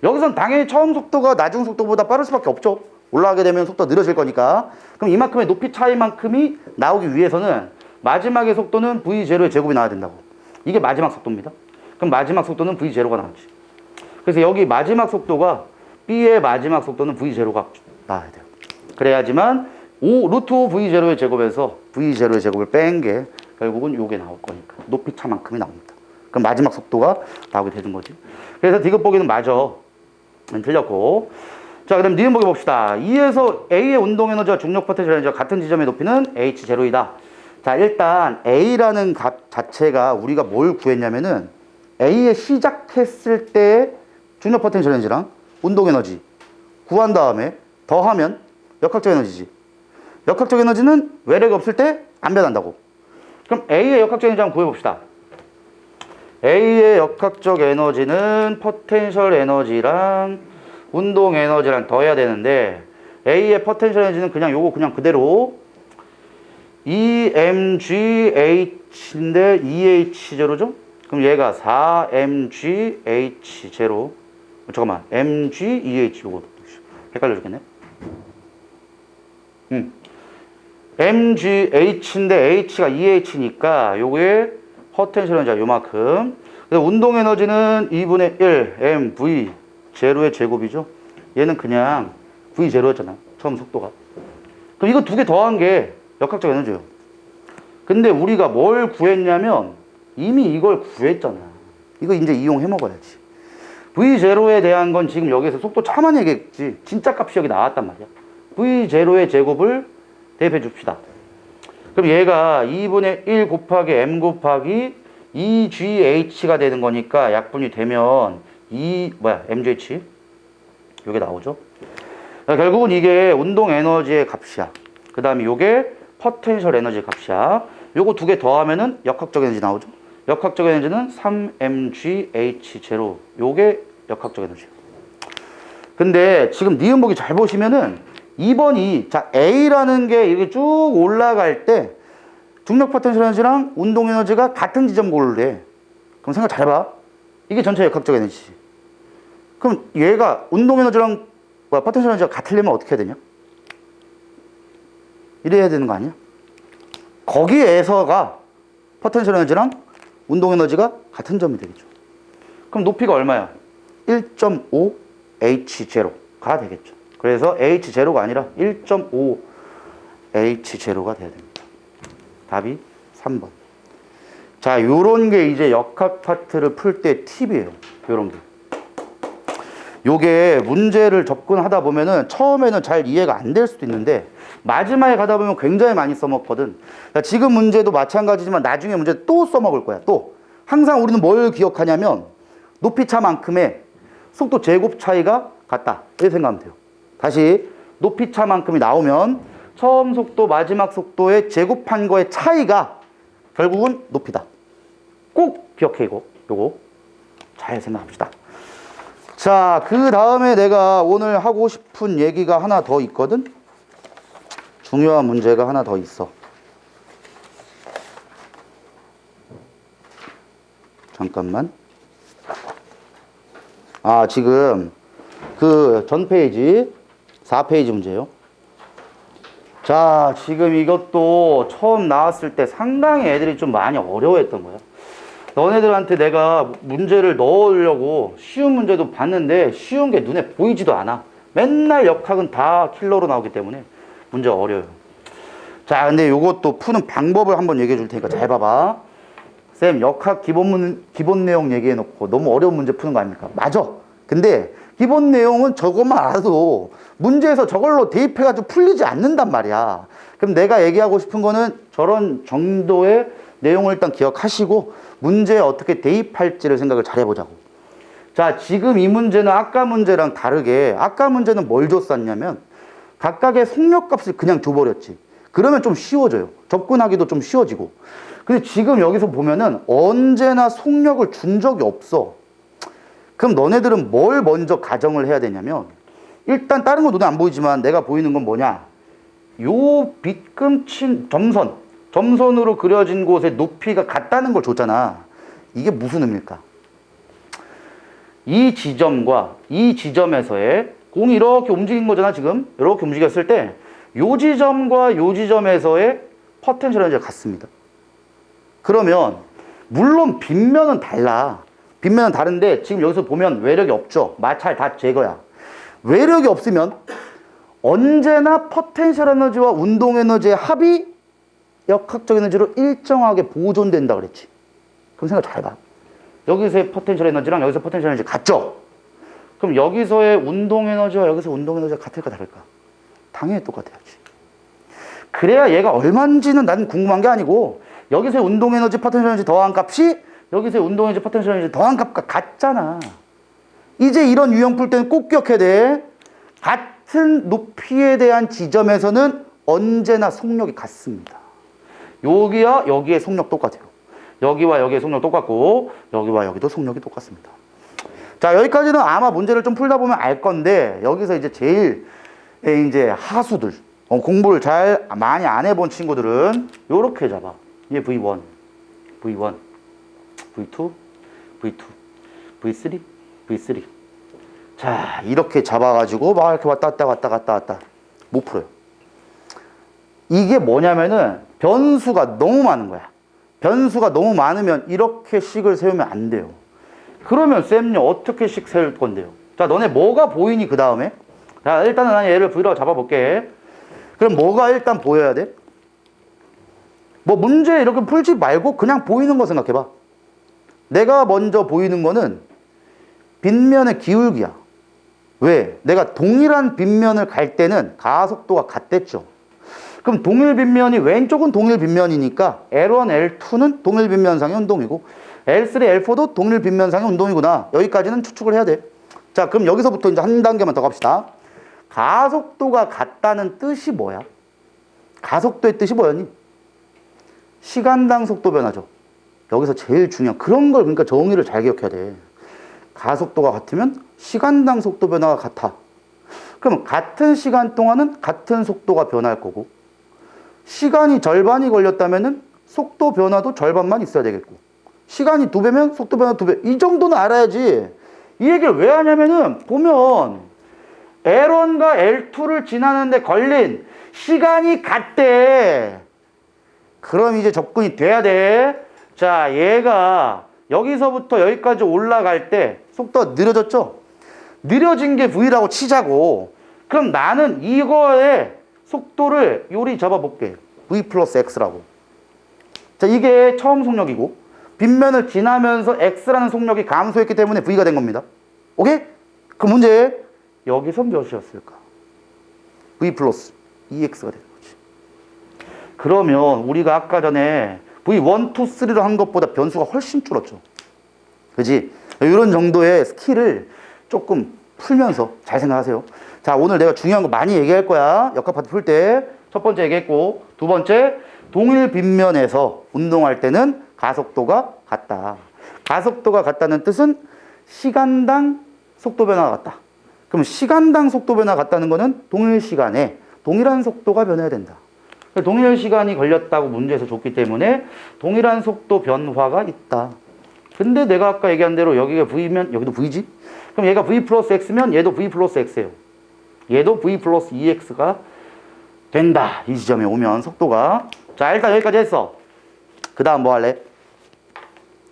여기선 당연히 처음 속도가 낮은 속도보다 빠를 수밖에 없죠. 올라가게 되면 속도가 느려질 거니까. 그럼 이만큼의 높이 차이만큼이 나오기 위해서는 마지막의 속도는 V0의 제곱이 나와야 된다고. 이게 마지막 속도입니다. 그럼 마지막 속도는 V0가 나오지. 그래서 여기 마지막 속도가 B의 마지막 속도는 V0가 나와야 돼요. 그래야지만 루트 5V0의 제곱에서 V0의 제곱을 뺀 게 결국은 요게 나올 거니까 높이 차만큼이 나옵니다. 그럼 마지막 속도가 나오게 되는 거지. 그래서 디귿 보기는 맞아. 틀렸고. 자, 그럼 니은 보기 봅시다. 2에서 A의 운동 에너지와 중력 포텐셜 에너지와 같은 지점의 높이는 H0이다. 자, 일단 A라는 값 자체가 우리가 뭘 구했냐면은 A에 시작했을 때 중력 포텐셜 에너지랑 운동 에너지 구한 다음에 더하면 역학적 에너지지. 역학적 에너지는 외력이 없을 때 안 변한다고. 그럼 A의 역학적 에너지 한번 구해봅시다. A의 역학적 에너지는 포텐셜 에너지랑 운동 에너지랑 더해야 되는데 A의 포텐셜 에너지는 그냥 요거 그냥 그대로 EmgH인데 EH0죠? 그럼 얘가 4mgh0 잠깐만 mgEh 요거 헷갈려 죽겠네. mgH인데 h가 EH니까 요게 포텐셜 에너지가 요만큼. 그래서 운동 에너지는 2분의 1 mv 제로의 제곱이죠. 얘는 그냥 v 제로였잖아 처음 속도가. 그럼 이거 두 개 더한 게 역학적 에너지예요. 근데 우리가 뭘 구했냐면 이미 이걸 구했잖아. 이거 이제 이용해 먹어야지. V0에 대한 건 지금 여기서 속도 차만 얘기했지. 진짜 값이 여기 나왔단 말이야. V0의 제곱을 대입해 줍시다. 그럼 얘가 2분의 1 곱하기 m 곱하기 2GH가 되는 거니까 약분이 되면 mgh 요게 나오죠. 결국은 이게 운동 에너지의 값이야. 그 다음에 요게 포텐셜 에너지 값이야. 요거 두 개 더하면은 역학적 에너지 나오죠. 역학적 에너지는 3mgh0 요게 역학적 에너지야. 근데 지금 니은 보기 잘 보시면은 2번이 자 A라는 게 이렇게 쭉 올라갈 때 중력 포텐셜 에너지랑 운동 에너지가 같은 지점 고르래. 그럼 생각 잘 해봐. 이게 전체 역학적 에너지지. 그럼 얘가 운동 에너지랑 포텐셜 에너지가 같으려면 어떻게 해야 되냐? 이래야 되는 거 아니야? 거기에서가 포텐셜 에너지랑 운동 에너지가 같은 점이 되겠죠. 그럼 높이가 얼마야? 1.5 H0가 되겠죠. 그래서 H0가 아니라 1.5 H0가 돼야 됩니다. 답이 3번. 자, 요런 게 이제 역학 파트를 풀 때 팁이에요. 요런 게. 요게 문제를 접근하다 보면은 처음에는 잘 이해가 안 될 수도 있는데 마지막에 가다 보면 굉장히 많이 써먹거든. 그러니까 지금 문제도 마찬가지지만 나중에 문제 또 써먹을 거야. 또 항상 우리는 뭘 기억하냐면 높이차만큼의 속도 제곱 차이가 같다. 이렇게 생각하면 돼요. 다시 높이차만큼이 나오면 처음 속도 마지막 속도의 제곱한 거의 차이가 결국은 높이다. 꼭 기억해 이거. 요거 잘 생각합시다. 자, 그 다음에 내가 오늘 하고 싶은 얘기가 하나 더 있거든. 중요한 문제가 하나 더 있어. 잠깐만. 아, 지금 그 전 페이지 4페이지 문제예요. 자, 지금 이것도 처음 나왔을 때 상당히 애들이 좀 많이 어려워했던 거야. 너네들한테 내가 문제를 넣으려고 쉬운 문제도 봤는데 쉬운 게 눈에 보이지도 않아. 맨날 역학은 다 킬러로 나오기 때문에 문제가 어려워요. 자, 근데 요것도 푸는 방법을 한번 얘기해 줄 테니까 잘 봐봐. 쌤, 역학 기본 내용 얘기해 놓고 너무 어려운 문제 푸는 거 아닙니까? 맞아. 근데 기본 내용은 저것만 알아도 문제에서 저걸로 대입해가지고 풀리지 않는단 말이야. 그럼 내가 얘기하고 싶은 거는 저런 정도의 내용을 일단 기억하시고 문제에 어떻게 대입할지를 생각을 잘 해보자고. 자, 지금 이 문제는 아까 문제랑 다르게 아까 문제는 뭘 줬었냐면 각각의 속력값을 그냥 줘버렸지. 그러면 좀 쉬워져요. 접근하기도 좀 쉬워지고. 근데 지금 여기서 보면은 언제나 속력을 준 적이 없어. 그럼 너네들은 뭘 먼저 가정을 해야 되냐면 일단 다른 거 눈에 안 보이지만 내가 보이는 건 뭐냐. 요 빗금친 점선으로 그려진 곳의 높이가 같다는 걸 줬잖아. 이게 무슨 의미일까? 이 지점과 이 지점에서의 공이 이렇게 움직인 거잖아. 지금 이렇게 움직였을 때 요 지점과 요 지점에서의 포텐셜 에너지가 같습니다. 그러면 물론 빗면은 달라. 빗면은 다른데 지금 여기서 보면 외력이 없죠. 마찰 다 제거야. 외력이 없으면 언제나 포텐셜 에너지와 운동 에너지의 합이 역학적 에너지로 일정하게 보존된다 그랬지. 그럼 생각 잘 봐. 여기서의 포텐셜 에너지랑 여기서 포텐셜 에너지 같죠? 그럼 여기서의 운동 에너지와 여기서 운동 에너지가 같을까 다를까? 당연히 똑같아야지. 그래야 얘가 얼마인지는 난 궁금한 게 아니고 여기서의 운동 에너지 포텐셜 에너지 더한 값이 여기서의 운동 에너지 포텐셜 에너지 더한 값과 같잖아. 이제 이런 유형 풀 때는 꼭 기억해야 돼. 같은 높이에 대한 지점에서는 언제나 속력이 같습니다. 여기와 여기의 속력 똑같아요. 여기와 여기의 속력 똑같고 여기와 여기도 속력이 똑같습니다. 자, 여기까지는 아마 문제를 좀 풀다 보면 알 건데 여기서 이제 제일 이제 하수들 공부를 잘 많이 안 해본 친구들은 요렇게 잡아. 이게 V1, V1, V2, V2, V3, V3. 자, 이렇게 잡아가지고 막 이렇게 왔다 갔다 못 풀어요. 이게 뭐냐면은 변수가 너무 많은 거야. 변수가 너무 많으면 이렇게 식을 세우면 안 돼요. 그러면 쌤요 어떻게 식 세울 건데요? 자, 너네 뭐가 보이니 그 다음에? 자, 일단은 난 얘를 V라고 잡아볼게. 그럼 뭐가 일단 보여야 돼? 뭐 문제 이렇게 풀지 말고 그냥 보이는 거 생각해봐. 내가 먼저 보이는 거는 빗면의 기울기야. 왜? 내가 동일한 빗면을 갈 때는 가속도가 같댔죠. 그럼 동일 빗면이 왼쪽은 동일 빗면이니까 L1, L2는 동일 빗면상의 운동이고 L3, L4도 동일 빗면상의 운동이구나. 여기까지는 추측을 해야 돼. 자, 그럼 여기서부터 이제 한 단계만 더 갑시다. 가속도가 같다는 뜻이 뭐야? 가속도의 뜻이 뭐였니? 시간당 속도 변화죠. 여기서 제일 중요한 그런 걸 그러니까 정의를 잘 기억해야 돼. 가속도가 같으면 시간당 속도 변화가 같아. 그럼 같은 시간 동안은 같은 속도가 변할 거고 시간이 절반이 걸렸다면은 속도 변화도 절반만 있어야 되겠고 시간이 2배면 속도 변화 2배. 이 정도는 알아야지. 이 얘기를 왜 하냐면은 보면 L1과 L2를 지나는데 걸린 시간이 같대. 그럼 이제 접근이 돼야 돼. 자, 얘가 여기서부터 여기까지 올라갈 때 속도가 느려졌죠? 느려진 게 V라고 치자고. 그럼 나는 이거의 속도를 요리 잡아볼게. V 플러스 X라고. 자, 이게 처음 속력이고 빗면을 지나면서 X라는 속력이 감소했기 때문에 V가 된 겁니다. 오케이? 그 문제 여기서 몇이었을까? V 플러스 EX가 되는 거지. 그러면 우리가 아까 전에 V1, 2, 3로 한 것보다 변수가 훨씬 줄었죠. 그지? 이런 정도의 스킬을 조금 풀면서 잘 생각하세요. 자, 오늘 내가 중요한 거 많이 얘기할 거야. 역학 파트 풀 때. 첫 번째 얘기했고, 두 번째, 동일 빗면에서 운동할 때는 가속도가 같다. 가속도가 같다는 뜻은 시간당 속도 변화가 같다. 그럼 시간당 속도 변화가 같다는 거는 동일 시간에 동일한 속도가 변해야 된다. 동일 시간이 걸렸다고 문제에서 줬기 때문에 동일한 속도 변화가 있다. 근데 내가 아까 얘기한 대로 여기가 V면 여기도 V지? 그럼 얘가 V 플러스 X면 얘도 V 플러스 X예요. 얘도 V 플러스 EX가 된다. 이 지점에 오면 속도가. 자, 일단 여기까지 했어. 그 다음 뭐 할래?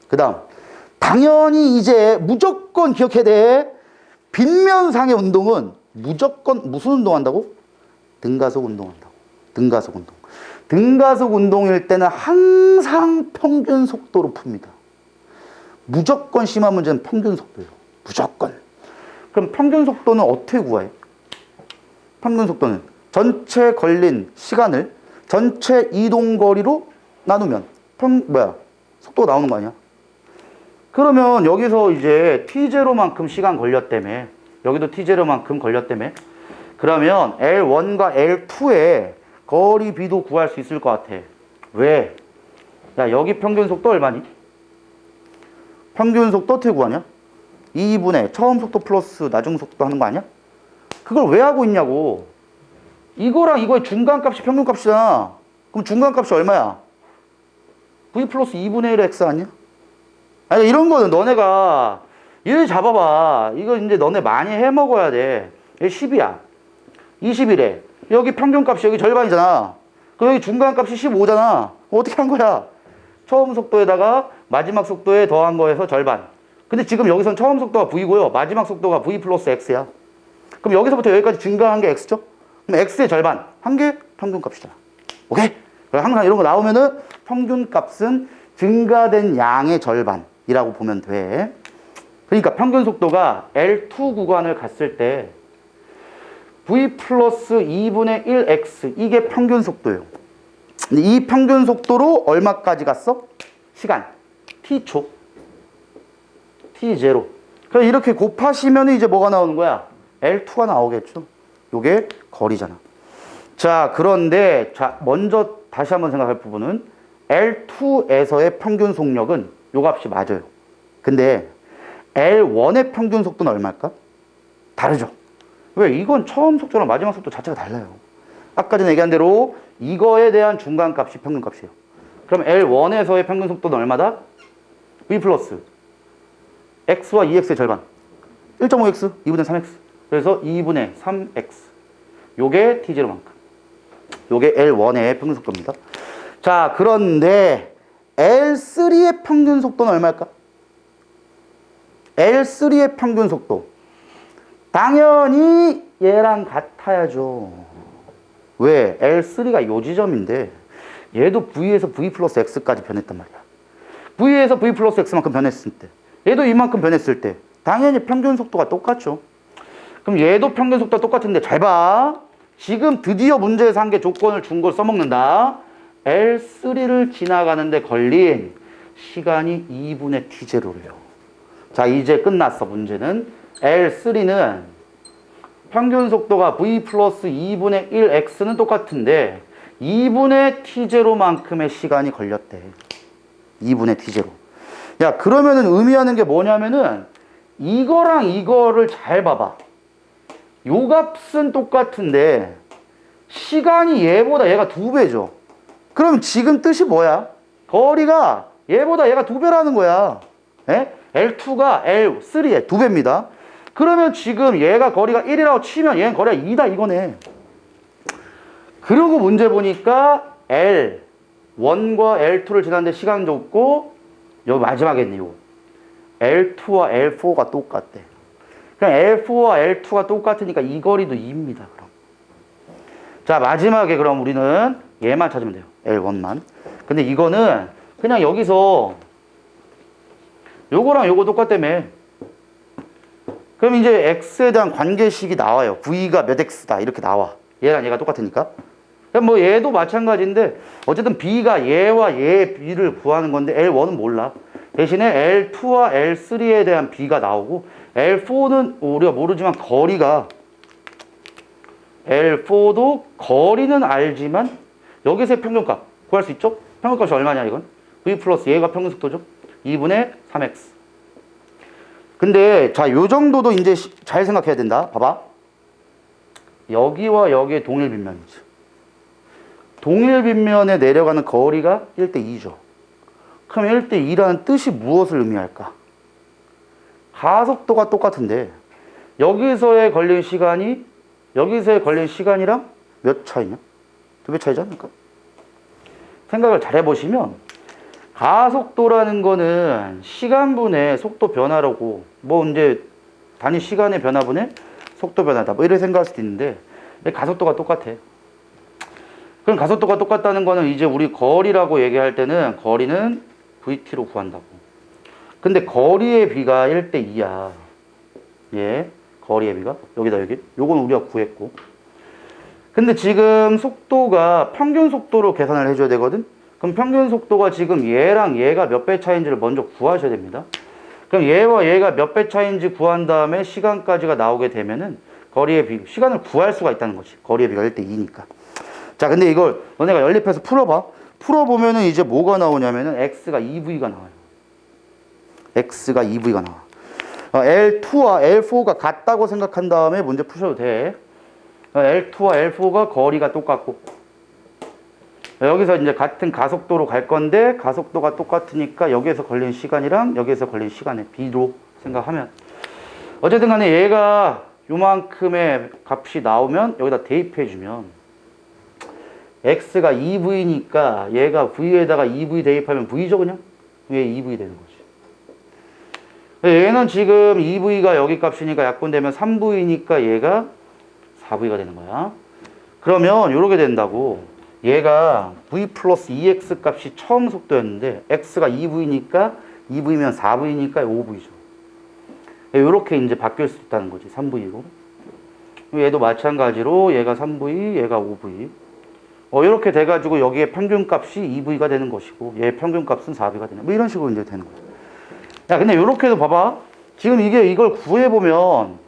그 다음 당연히 이제 무조건 기억해야 돼. 빗면상의 운동은 무조건 무슨 운동한다고? 등가속 운동한다고. 등가속 운동. 등가속 운동일 때는 항상 평균 속도로 풉니다. 무조건 심한 문제는 평균 속도예요. 무조건. 그럼 평균 속도는 어떻게 구해? 평균 속도는 전체 걸린 시간을 전체 이동 거리로 나누면 속도가 나오는 거 아니야? 그러면 여기서 이제 T0만큼 시간 걸렸다며. 여기도 T0만큼 걸렸다며. 그러면 L1과 L2의 거리 비도 구할 수 있을 것 같아. 왜? 야, 여기 평균 속도 얼마니? 평균 속도 어떻게 구하냐? 2분의 처음 속도 플러스 나중 속도 하는 거 아니야? 그걸 왜 하고 있냐고. 이거랑 이거의 중간값이 평균값이잖아. 그럼 중간값이 얼마야? V 플러스 2분의 1 X 아니야? 아니, 이런 거는 너네가 일 잡아봐. 이거 이제 너네 많이 해먹어야 돼. 이게 10이야. 21에. 여기 평균값이 여기 절반이잖아. 그럼 여기 중간값이 15잖아. 어떻게 한 거야? 처음 속도에다가 마지막 속도에 더한 거에서 절반. 근데 지금 여기선 처음 속도가 V고요. 마지막 속도가 V 플러스 X야. 그럼 여기서부터 여기까지 증가한 게 X죠? 그럼 X의 절반. 한 게 평균값이잖아. 오케이? 항상 이런 거 나오면은 평균값은 증가된 양의 절반이라고 보면 돼. 그러니까 평균 속도가 L2 구간을 갔을 때 V 플러스 2분의 1X 이게 평균 속도예요. 근데 이 평균 속도로 얼마까지 갔어? 시간 T초 T0. 그래서 이렇게 곱하시면 이제 뭐가 나오는 거야? L2가 나오겠죠. 요게 거리잖아. 자, 그런데 자 먼저 다시 한번 생각할 부분은 L2에서의 평균 속력은 요 값이 맞아요. 근데 L1의 평균 속도는 얼마일까? 다르죠. 왜? 이건 처음 속도랑 마지막 속도 자체가 달라요. 아까 전에 얘기한 대로 이거에 대한 중간값이 평균값이에요. 그럼 L1에서의 평균 속도는 얼마다? V 플러스 X와 2X의 절반 1.5X, 2분의 3X. 그래서 2분의 3X. 요게 T0만큼. 요게 L1의 평균 속도입니다. 자, 그런데 L3의 평균 속도는 얼마일까? L3의 평균 속도. 당연히 얘랑 같아야죠. 왜? L3가 요 지점인데 얘도 V에서 V 플러스 X까지 변했단 말이야. V에서 V 플러스 X만큼 변했을 때 얘도 이만큼 변했을 때 당연히 평균 속도가 똑같죠. 그럼 얘도 평균 속도가 똑같은데 잘 봐. 지금 드디어 문제에서 한 개 조건을 준 걸 써먹는다. L3를 지나가는데 걸린 시간이 2분의 T0래요. 자, 이제 끝났어. 문제는 L3는 평균 속도가 V 플러스 2분의 1X는 똑같은데 2분의 T0만큼의 시간이 걸렸대. 2분의 T0. 야, 그러면은 의미하는 게 뭐냐면은 이거랑 이거를 잘 봐봐. 요 값은 똑같은데 시간이 얘보다 얘가 2배죠. 그럼 지금 뜻이 뭐야? 거리가 얘보다 얘가 2배라는 거야. 에? L2가 L3의 2배입니다. 그러면 지금 얘가 거리가 1이라고 치면 얘는 거리가 2다 이거네. 그리고 문제 보니까 L1과 L2를 지났는데 시간 줬고 여기 마지막에 있네 요 L2와 L4가 똑같대. 그럼 L4와 L2가 똑같으니까 이 거리도 2입니다. 그럼. 자, 마지막에 그럼 우리는 얘만 찾으면 돼요. L1만. 근데 이거는 그냥 여기서 요거랑 요거 똑같다며. 그럼 이제 X에 대한 관계식이 나와요. V가 몇 X다 이렇게 나와. 얘랑 얘가 똑같으니까. 그럼 뭐 얘도 마찬가지인데 어쨌든 B가 얘와 얘의 B를 구하는 건데 L1은 몰라. 대신에 L2와 L3에 대한 B가 나오고 L4는 우리가 모르지만 거리가 L4도 거리는 알지만 여기서의 평균값 구할 수 있죠? 평균값이 얼마냐 이건? V 플러스 얘가 평균 속도죠? 2분의 3X. 근데 자, 요 정도도 이제 잘 생각해야 된다. 봐봐. 여기와 여기의 동일 빗면이죠. 동일 빗면에 내려가는 거리가 1대2죠. 그럼 1대2라는 뜻이 무엇을 의미할까? 가속도가 똑같은데 여기서의 걸린 시간이 여기서의 걸린 시간이랑 몇 차이냐? 2배 차이지 않을까? 생각을 잘 해보시면 가속도라는 거는 시간분의 속도 변화라고 뭐 이제 단위 시간의 변화분의 속도 변화다 뭐 이렇게 생각할 수도 있는데 가속도가 똑같아. 그럼 가속도가 똑같다는 거는 이제 우리 거리라고 얘기할 때는 거리는 VT로 구한다고. 근데 거리의 비가 1대2야. 예, 거리의 비가 여기다 여기. 요건 우리가 구했고. 근데 지금 속도가 평균 속도로 계산을 해줘야 되거든. 그럼 평균 속도가 지금 얘랑 얘가 몇 배 차이인지를 먼저 구하셔야 됩니다. 그럼 얘와 얘가 몇 배 차이인지 구한 다음에 시간까지가 나오게 되면은 거리의 비, 시간을 구할 수가 있다는 거지. 거리의 비가 1대2니까. 자, 근데 이걸 너네가 연립해서 풀어봐. 풀어보면은 이제 뭐가 나오냐면은 X가 2V가 나와요. X가 2V가 나와. L2와 L4가 같다고 생각한 다음에 문제 푸셔도 돼. L2와 L4가 거리가 똑같고 여기서 이제 같은 가속도로 갈 건데 가속도가 똑같으니까 여기에서 걸린 시간이랑 여기에서 걸린 시간의 비로 생각하면 어쨌든 간에 얘가 요만큼의 값이 나오면 여기다 대입해주면 X가 2V니까 얘가 V에다가 2V 대입하면 V죠 그냥? 위에 2V 되는 거지. 얘는 지금 2V가 여기 값이니까 약분되면 3V니까 얘가 4V가 되는 거야. 그러면 이렇게 된다고. 얘가 V 플러스 2X 값이 처음 속도였는데 X가 2V니까 2V면 4V니까 5V죠. 이렇게 이제 바뀔 수 있다는 거지. 3V고. 얘도 마찬가지로 얘가 3V, 얘가 5V. 이렇게 돼가지고 여기에 평균값이 2V가 되는 것이고 얘 평균값은 4V가 되는 뭐 이런 식으로 이제 되는 거야. 야, 근데 이렇게도 봐봐. 지금 이걸 구해보면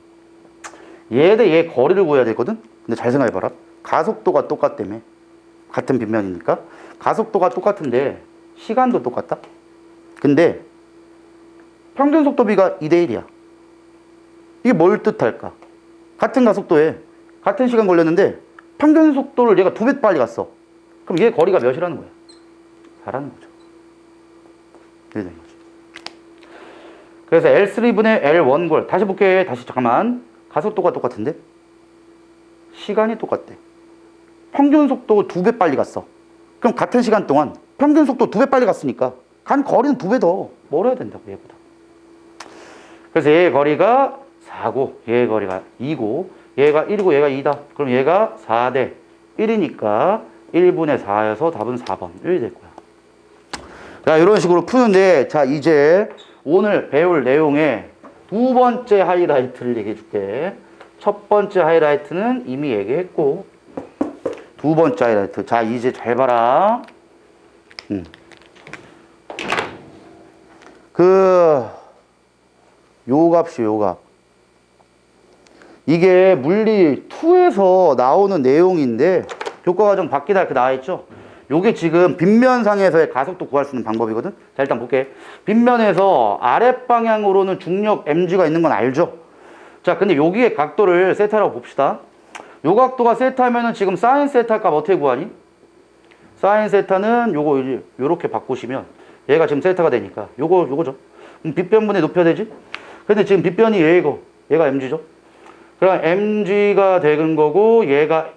얘 대 얘 거리를 구해야 되거든? 근데 잘 생각해봐라. 가속도가 똑같다며. 같은 빗면이니까. 가속도가 똑같은데 시간도 똑같다. 근데 평균 속도비가 2대 1이야. 이게 뭘 뜻할까? 같은 가속도에 같은 시간 걸렸는데 평균 속도를 얘가 2배 빨리 갔어. 그럼 얘 거리가 몇이라는 거야? 4라는 거죠. 이렇게 된 거지. 그래서 L3분의 L1골. 다시 볼게. 다시 잠깐만. 가속도가 똑같은데 시간이 똑같대. 평균 속도 2배 빨리 갔어. 그럼 같은 시간 동안 평균 속도 2배 빨리 갔으니까 간 거리는 2배 더 멀어야 된다고, 얘보다. 그래서 얘의 거리가 4고 얘의 거리가 2고 얘가 1이고 얘가 2다. 그럼 얘가 4대 1이니까 1분의 4여서 답은 4번. 이렇게 될 거야. 자, 이런 식으로 푸는데, 자, 이제 오늘 배울 내용의 두 번째 하이라이트를 얘기해 줄게. 첫 번째 하이라이트는 이미 얘기했고, 두 번째 하이라이트. 자, 이제 잘 봐라. 요 값이 요 값. 이게 물리 2에서 나오는 내용인데, 교과과정 바뀌다 이렇게 나와있죠? 요게 지금 빗면상에서의 가속도 구할 수 있는 방법이거든? 자, 일단 볼게. 빗면에서 아랫방향으로는 중력 mg가 있는 건 알죠? 자, 근데 여기에 각도를 세타라고 봅시다. 요 각도가 세타면은 지금 사인 세타 값 어떻게 구하니? 사인 세타는 요거 요렇게 바꾸시면 얘가 지금 세타가 되니까 요거죠. 그럼 빗변분의 높여야 되지? 근데 지금 빗변이 얘이고 얘가 mg죠? 그럼 mg가 되는 거고 얘가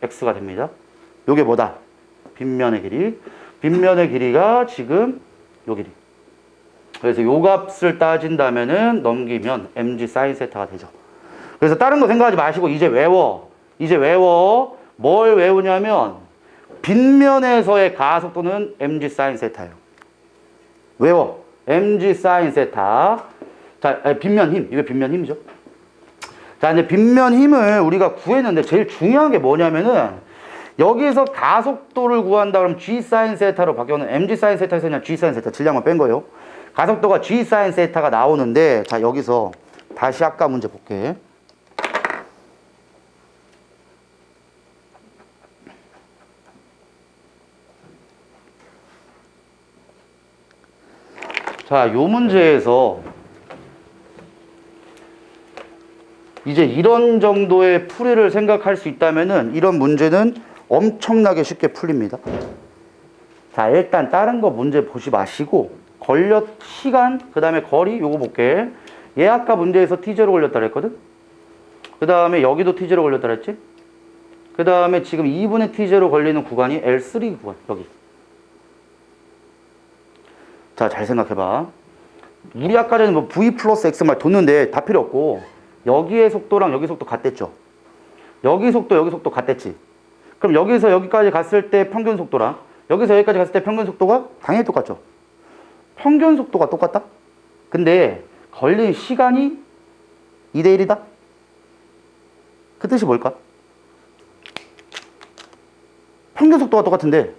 x가 됩니다. 요게 뭐다? 빗면의 길이. 빗면의 길이가 지금 요 길이. 그래서 요 값을 따진다면은 넘기면 mg 사인 세타가 되죠. 그래서 다른 거 생각하지 마시고 이제 외워. 뭘 외우냐면 빗면에서의 가속도는 mg 사인 세타예요. 외워. mg 사인 세타. 자, 빗면 힘. 이게 빗면 힘이죠. 자, 이제 빗면 힘을 우리가 구했는데 제일 중요한 게 뭐냐면은 여기서 가속도를 구한다 그러면 g 사인 세타로 바뀌어는 mg 사인 세타에서 그냥 g 사인 세타 질량만 뺀 거예요. 가속도가 g 사인 세타가 나오는데, 자, 여기서 다시 아까 문제 볼게. 자, 요 문제에서 이제 이런 정도의 풀이를 생각할 수 있다면은 이런 문제는 엄청나게 쉽게 풀립니다. 자, 일단 다른 거 문제 보지 마시고 시간, 그 다음에 거리 요거 볼게. 얘 아까 문제에서 t0 걸렸다 그랬거든? 그 다음에 여기도 t0 걸렸다 그랬지? 그 다음에 지금 2분의 t0 걸리는 구간이 L3 구간, 여기. 자, 잘 생각해봐. 우리 아까 전에 뭐 v 플러스 x 말 뒀는데 다 필요 없고 여기의 속도랑 여기 속도 같댔죠? 여기 속도 같댔지? 그럼 여기서 여기까지 갔을 때 평균 속도랑 여기서 여기까지 갔을 때 평균 속도가 당연히 똑같죠? 평균 속도가 똑같다? 근데 걸린 시간이 2대 1이다? 그 뜻이 뭘까? 평균 속도가 똑같은데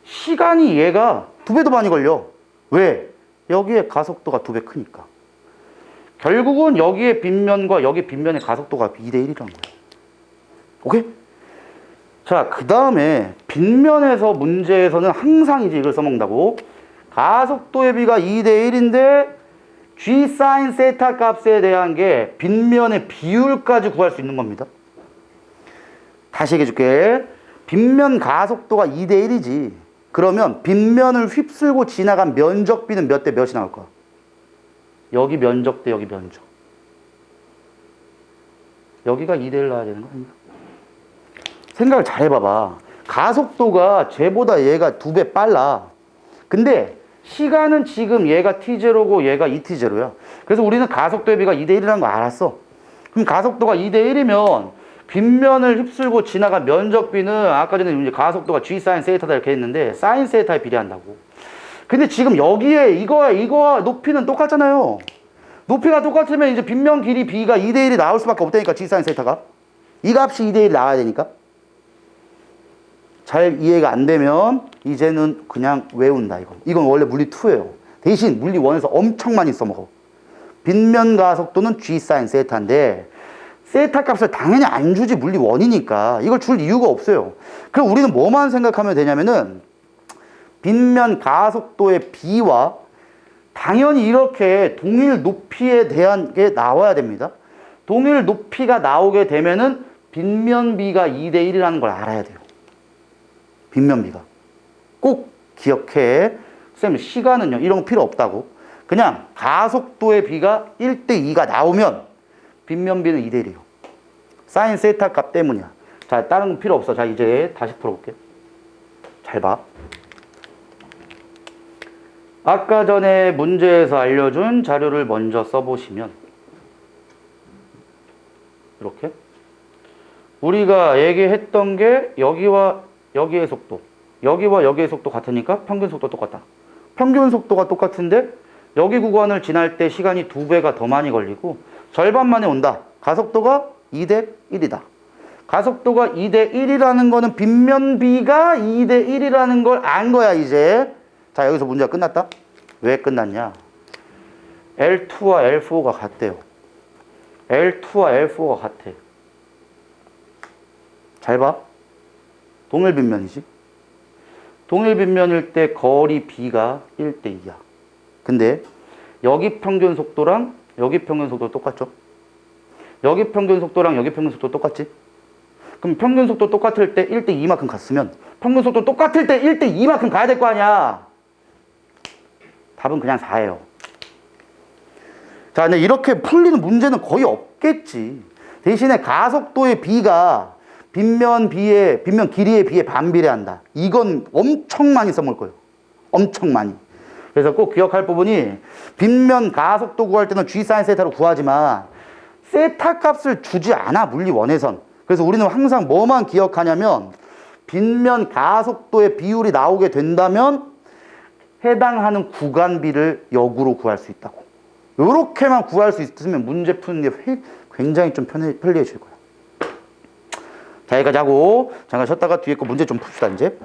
시간이 얘가 2배 더 많이 걸려. 왜? 여기에 가속도가 2배 크니까. 결국은 여기에 빗면과 여기 빗면의 가속도가 2대 1이라는 거야. 오케이? 자, 그 다음에 빗면에서 문제에서는 항상 이제 이걸 써먹는다고. 가속도의 비가 2대 1인데 g sin 세타 값에 대한 게 빗면의 비율까지 구할 수 있는 겁니다. 다시 얘기해 줄게. 빗면 가속도가 2대 1이지. 그러면 빗면을 휩쓸고 지나간 면적비는 몇 대 몇이 나올 거야? 여기 면적 대 여기 면적. 여기가 2대 1 나와야 되는 거 아니야? 생각을 잘 해봐봐. 가속도가 쟤보다 얘가 2배 빨라. 근데 시간은 지금 얘가 t0고 얘가 2t0야. 그래서 우리는 가속도의 비가 2대 1이라는 거 알았어. 그럼 가속도가 2대 1이면 빗면을 휩쓸고 지나간 면적비는 아까 전에 이제 가속도가 g sin 세타다 이렇게 했는데 sin 세타에 비례한다고. 근데 지금 여기에 이거와 높이는 똑같잖아요. 높이가 똑같으면 이제 빗면 길이 b가 2대 1이 나올 수밖에 없다니까, g sin 세타가. 이 값이 2대 1이 나와야 되니까. 잘 이해가 안 되면 이제는 그냥 외운다, 이건. 이건 원래 물리 2예요. 대신 물리 1에서 엄청 많이 써먹어. 빗면 가속도는 g sin 세타인데 세타 값을 당연히 안 주지, 물리 원이니까. 이걸 줄 이유가 없어요. 그럼 우리는 뭐만 생각하면 되냐면은 빗면 가속도의 B와 당연히 이렇게 동일 높이에 대한 게 나와야 됩니다. 동일 높이가 나오게 되면은 빗면 B가 2대 1이라는 걸 알아야 돼요. 빗면 B가. 꼭 기억해. 쌤, 시간은요, 이런 거 필요 없다고. 그냥 가속도의 B가 1대 2가 나오면 빗면 B는 2대 1이에요. 사인 세타 값 때문이야. 자, 다른 건 필요 없어. 자, 이제 다시 풀어볼게. 잘 봐. 아까 전에 문제에서 알려준 자료를 먼저 써보시면 이렇게 우리가 얘기했던 게 여기와 여기의 속도, 여기와 여기의 속도 같으니까 평균 속도 똑같다. 평균 속도가 똑같은데 여기 구간을 지날 때 시간이 2배가 더 많이 걸리고 절반 만에 온다. 가속도가 2대 1이다. 가속도가 2대 1이라는 거는 빗면 B가 2대 1이라는 걸 안 거야, 이제. 자, 여기서 문제가 끝났다. 왜 끝났냐? L2와 L4가 같대요. L2와 L4가 같아. 잘 봐. 동일 빗면이지. 동일 빗면일 때 거리 B가 1대 2야. 근데 여기 평균 속도랑 여기 평균 속도 똑같죠? 여기 평균 속도랑 여기 평균 속도 똑같지? 그럼 평균 속도 똑같을 때 1대 2만큼 갔으면 평균 속도 똑같을 때 1대 2만큼 가야 될 거 아니야. 답은 그냥 4예요. 자, 근데 이렇게 풀리는 문제는 거의 없겠지. 대신에 가속도의 B가 빗면 길이에 비해 반비례한다. 이건 엄청 많이 써먹을 거예요. 엄청 많이. 그래서 꼭 기억할 부분이 빗면 가속도 구할 때는 G 사인 세타로 구하지만 세타 값을 주지 않아, 물리 원에선. 그래서 우리는 항상 뭐만 기억하냐면 빗면 가속도의 비율이 나오게 된다면 해당하는 구간비를 역으로 구할 수 있다고. 이렇게만 구할 수 있으면 문제 푸는 게 굉장히 좀 편리해질 거야. 자, 여기까지 하고 잠깐 쉬었다가 뒤에 거 문제 좀 풉시다, 이제.